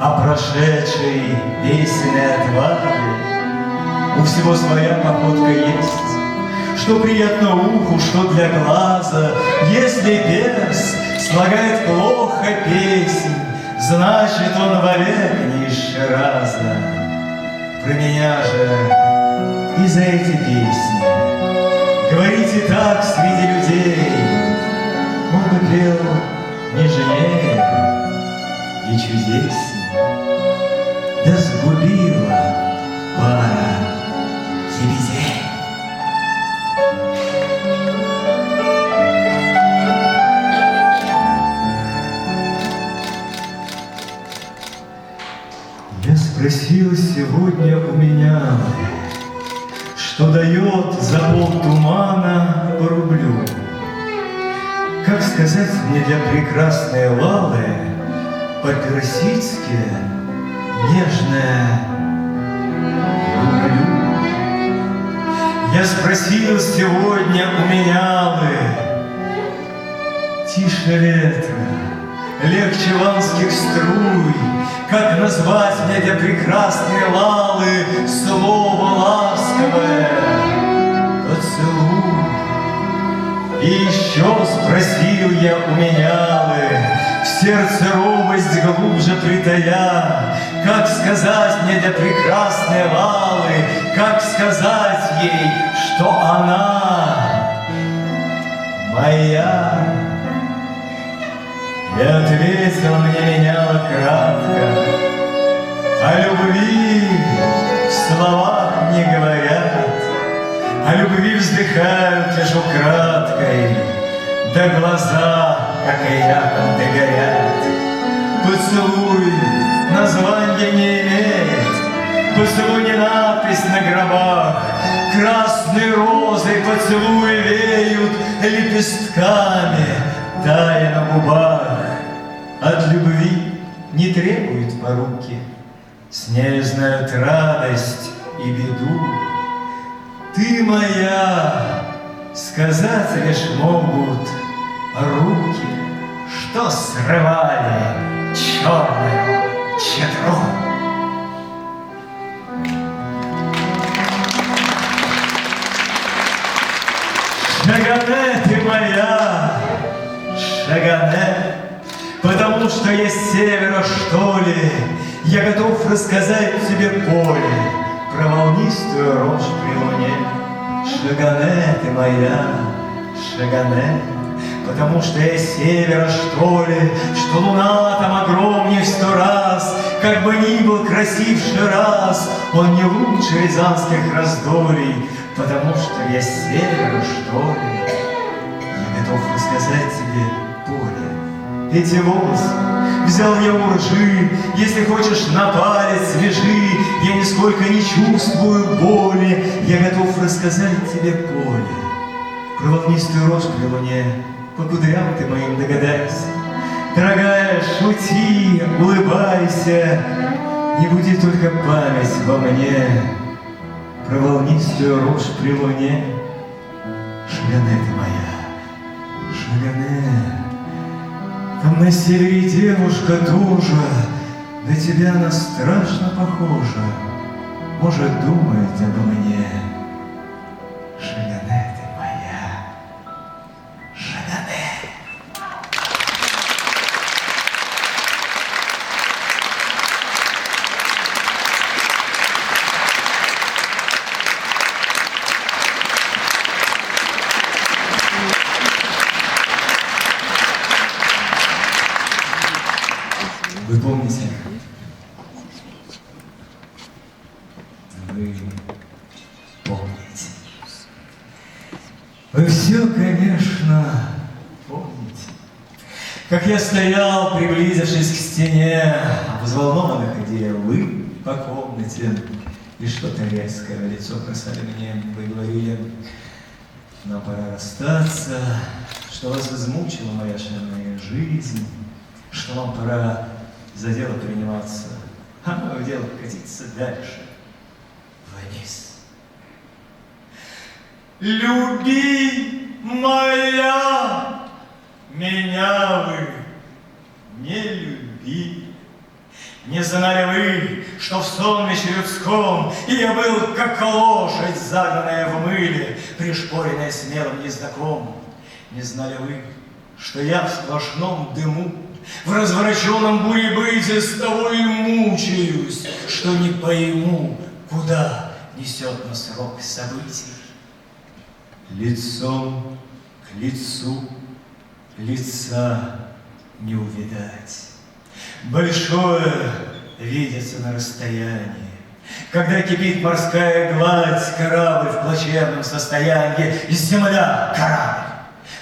о прошедшей песенной отваге. У всего своя походка есть, что приятно уху, что для глаза. Если перс слагает плохо песнь, значит, он вовек не из Шираза. Про меня же и за эти песни говорите так среди людей. Он бы пел нежнее и чудеснее, да сгубила пара лебедей. Я спросил сегодня у меня, что дает за пол тумана по рублю. Как сказать мне для прекрасной Лалы по-персидски нежное «люблю»? Я спросил сегодня у менялы, тише ветра, легче ланских струй, как назвать мне для прекрасной Лалы слово ласковое «поцелуй». И еще спросил я у менялы, в сердце робость глубже притая, как сказать мне для прекрасной Лалы, как сказать ей, что она моя. И ответил мне меняла кратко: о любви в словах не говорят, о любви вздыхают лишь украдкой, да глаза, как и якобы, горят. Поцелуй названия не имеет, поцелуй не надпись на гробах, красные розы поцелуи веют лепестками, тая на губах. От любви не требуют поруки, с нею знают радость и беду. Ты моя, сказать лишь могут руки, что срывали черную чадру. Шагане ты моя, Шагане, потому что я с севера, что ли, я готов рассказать тебе поле про волнистую рожь при луне. Шагане ты моя, Шагане, потому что я с севера, что ли, что луна там огромнее в 100 раз, как бы ни был красив Шираз, он не лучше рязанских раздолей, потому что я с севера, что ли, я готов рассказать тебе поле. Эти волосы взял я у ржи, если хочешь на палец свяжи, я нисколько не чувствую боли, я готов рассказать тебе поле. Про волнистую рожь при луне, по кудрям ты моим догадайся. Дорогая, шути, улыбайся, не буди только память во мне. Про волнистую рожь при луне, Шагане ты моя, Шагане. Там на севере девушка тоже, на тебя она страшно похожа, может, думает обо мне. Шагане ты моя, Шагане. Вы все, конечно, помните. Как я стоял, приблизившись к стене, взволнованно ходил вы по комнате, и что-то резкое в лицо бросали мне. Вы говорили: нам пора расстаться, что вас измучила моя шальная жизнь, что вам пора за дело приниматься, а мое дело катиться дальше, вниз. Люби моя, меня вы не любили. Не знали вы, что в сонмище людском я был, как лошадь, загнанная в мыле, пришпоренная смелым ездаком. Не знали вы, что я в сплошном дыму, в развороченном буребыте с того и мучаюсь, что не пойму, куда несет нас рок событий. Лицом к лицу лица не увидать. Большое видится на расстоянии. Когда кипит морская гладь, корабль в плачевном состоянии, земля — корабль.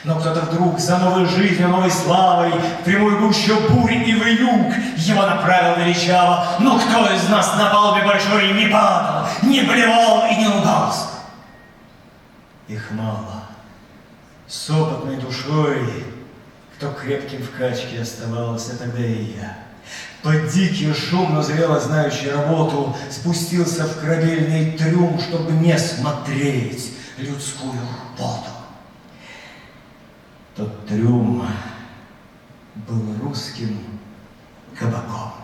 Но кто-то вдруг за новой жизнью, новой славой в прямую гущу бурь и в юг его направил величаво. Но кто из нас на палубе большой не падал, не блевал и не ругался? Их мало. С опытной душой, кто крепким в качке оставался, тогда и я. Под дикий шум, но зрело знающий работу, спустился в корабельный трюм, чтобы не смотреть людскую воду. Тот трюм был русским кабаком.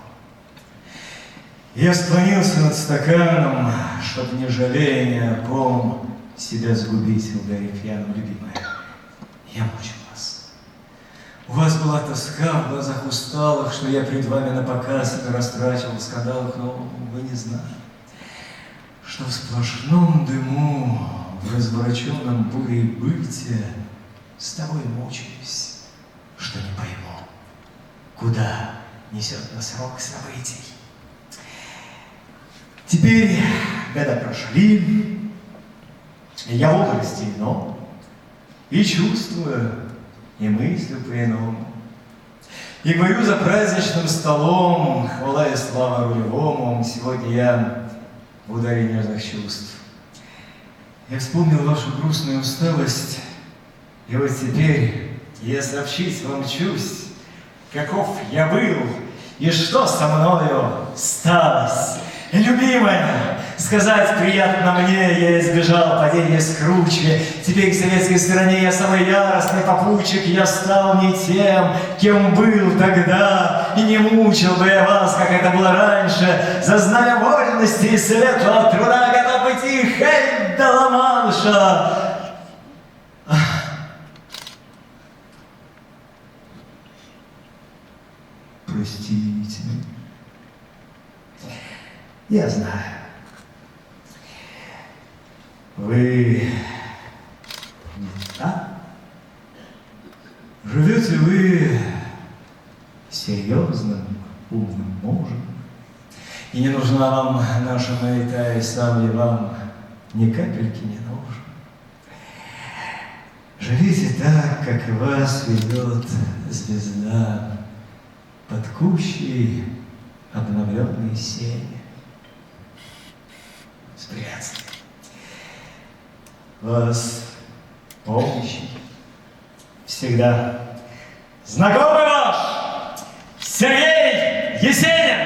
Я склонился над стаканом, чтобы, не жалея ни о ком, себя сгубить в ударе пьяном, любимая. Я мучил вас. У вас была тоска в глазах усталых, что я пред вами напоказ растрачивал в скандалах, но вы не знали, что в сплошном дыму, в развороченном бурей быте с тобой мучаюсь, что не пойму, куда несет нас рок событий. Теперь года прошли, я в возрасте ином, и чувствую, и мыслю по-иному. И говорю за праздничным столом, хвала и слава рулевому, сегодня я в ударе нежных чувств. Я вспомнил вашу грустную усталость, и вот теперь я сообщить вам чусь, каков я был, и что со мною сталось. Любимая, сказать приятно мне, я избежал падения с кручи. Теперь к советской стороне я самый яростный попутчик. Я стал не тем, кем был тогда, и не мучил бы я вас, как это было раньше. За знамя вольности и светлого труда готов идти хоть до Ла-Манша. Простите. Я знаю. Вы не так? Живете вы серьезным, умным мужем, и не нужна вам наша маята, и сам ли вам ни капельки не нужен. Живите так, как вас ведет звезда под кущей обновленной сени. С приятствием. Вас помнящий всегда знакомый ваш Сергей Есенин!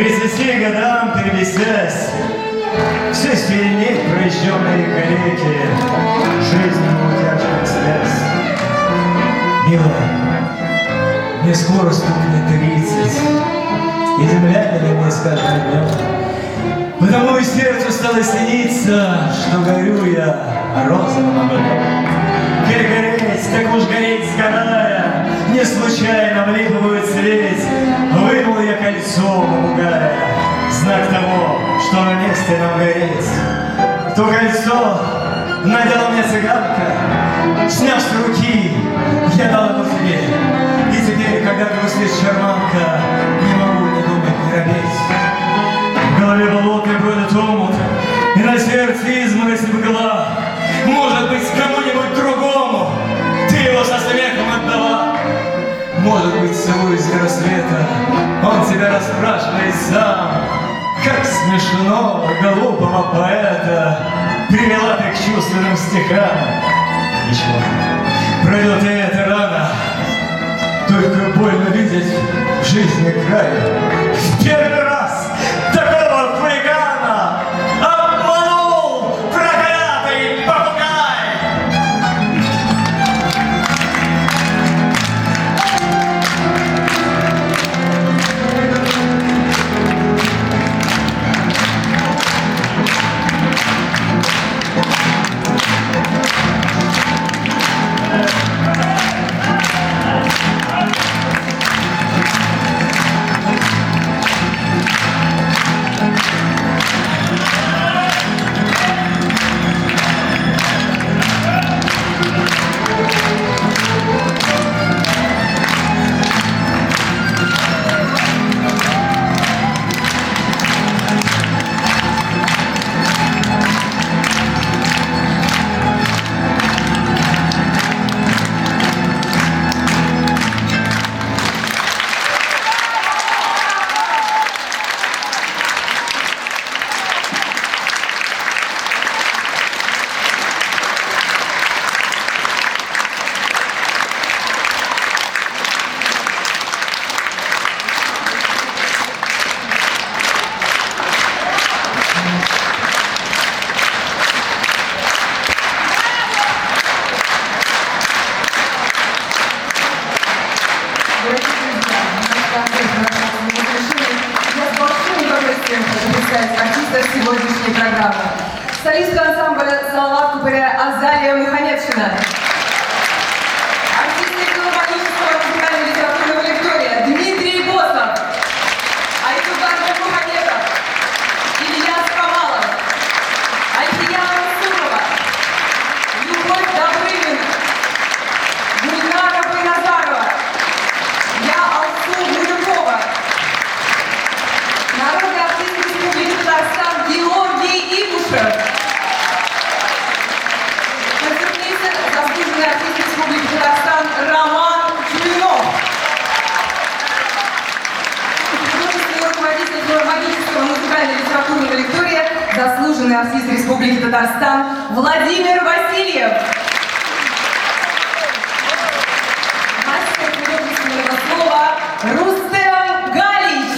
30 годам перевесясь, все сильнее прожженные калеки, жизненно удерживает связь. Милая, мне скоро стукнет 30, и земля для меня с каждым днем. Потому и сердцу стало сниться, что горю я розовым огнем. Перегореть, так уж гореть сгорая, не случайно в липовую цветь вынул я кольцо, попугая, знак того, что на месте нам гореть. То кольцо надела мне цыганка, сняв с руки, я дал его тебе. И теперь, когда грустит шарманка, не могу не думать, не робеть. В голове болотный будет омут, и на сердце изморозь мгла. Может быть, кому-нибудь другому ты его со смехом отдала. Может быть, целуясь до рассвета, он тебя расспрашивает сам. Как смешно глупого поэта привела ты к чувственным стихам. Ничего, пройдет и это рано, только больно видеть в жизни край. В первый раз такого хулигана обманул проклятый попугай. Артистов сегодняшней программы. Солистка ансамбля «Салават Купыря» Азалия Мухамедшина. Артисты филармонического музыкально-литературного лектория Дмитрий Босов, Айтугар Мухамедов, Ильяс Камалов, Альфия Мансурова, Любовь Добрынина, Гульнара Байназарова, я Алсу Мурюкова, народный артист Республики Татарстан Георгий Ибушев, концертмейстер, заслуженный артист Республики Татарстан Роман Чуйнов, художественный руководитель филармонического музыкально-литературного лектория, заслуженный артист Республики Татарстан Владимир Васильев, мастер художественного слова Рустем Галич.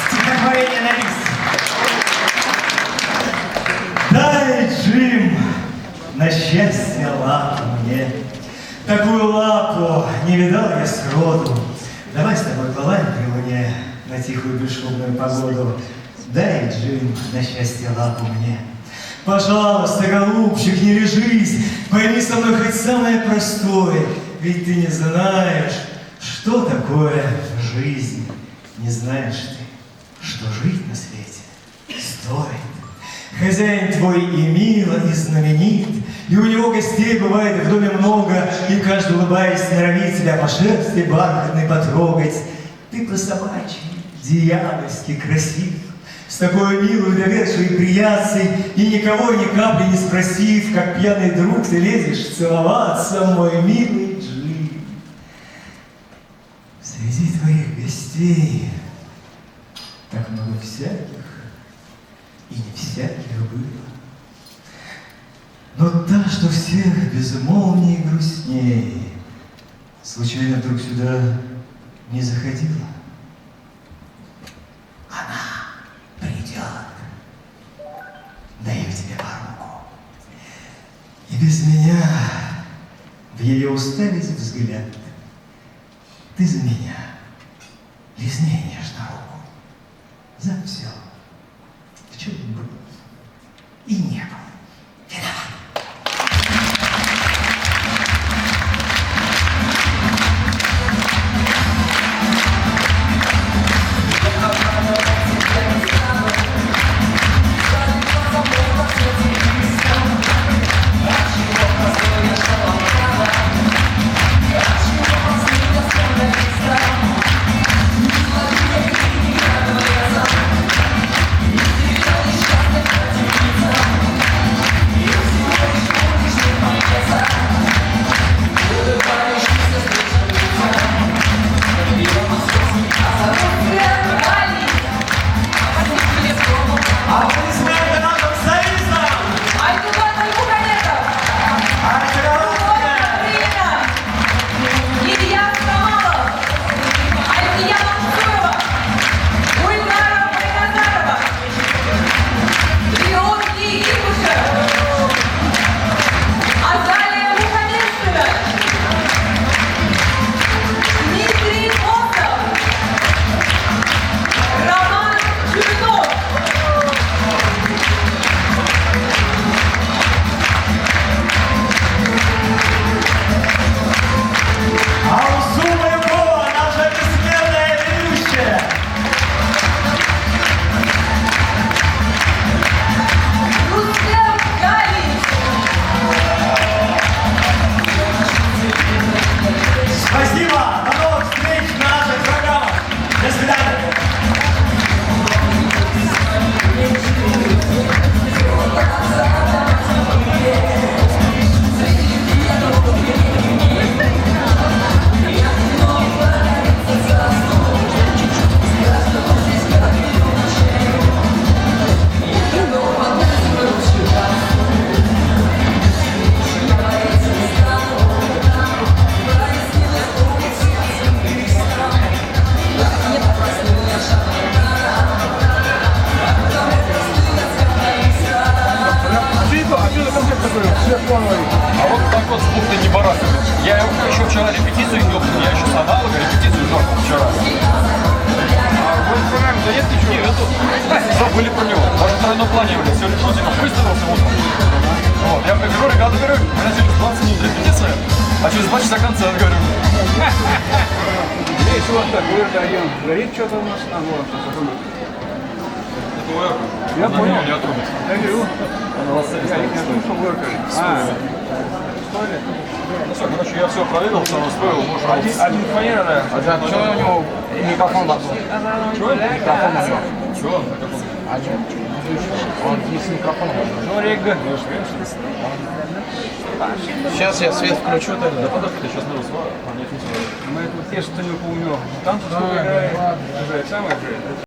Стихотворение на лист. Дай, Джим, на счастье лапу мне. Такую лапу не видал я сроду. Давай с тобой плаваем при луне на тихую бесшумную погоду. Дай, Джим, на счастье лапу мне. Пожалуйста, голубчик, не лежись, пойми со мной хоть самое простое, ведь ты не знаешь, что такое жизнь. Не знаешь ты, что жить на свете стоит. Хозяин твой и мил, и знаменит, и у него гостей бывает в доме много, и каждый, улыбаясь, норовит тебя по шерсти бархатной потрогать. Ты по-собачьи, дьявольски красив, с такой милой, доверчивой приятцей, и никого ни капли не спросив, как пьяный друг ты лезешь целоваться, мой милый Джим. Среди твоих гостей так много всяких, и не всяких было. Но та, что всех безмолвнее и грустнее, случайно вдруг сюда не заходила. Она придет, даю тебе по руку. И без меня в ее уста лезет взгляд. Ты за меня лизни нежно руку. За все, в чем был и не был виноват. А вот так вот с бухтой не барахтали. Я еще вчера репетицию вел, я еще с аналога репетицию вел вчера. А вы программе да нет ничего? Нет, забыли про него. Даже в тройном плане, блин, сегодня типа выставился утром. Вот, я говорю, ребята, говорю, у меня через 20 минут репетиция, а через 2 часа концерт, говорю. Здесь вот такой район. Горит что-то у нас там, вот, Я понял, не отрубится. я говорю, я не слышал выркали. Ну все, короче, я все проверил, все настроил, можно... Один фанера, да? А что у него микрофон был? Чего? Микрофон у него. Чего? Он с микрофоном. Жорик. Сейчас я свет включу тогда. Да подожди, ты сейчас на русского. Мы тут те, что не помню. Там что играет. Самое же.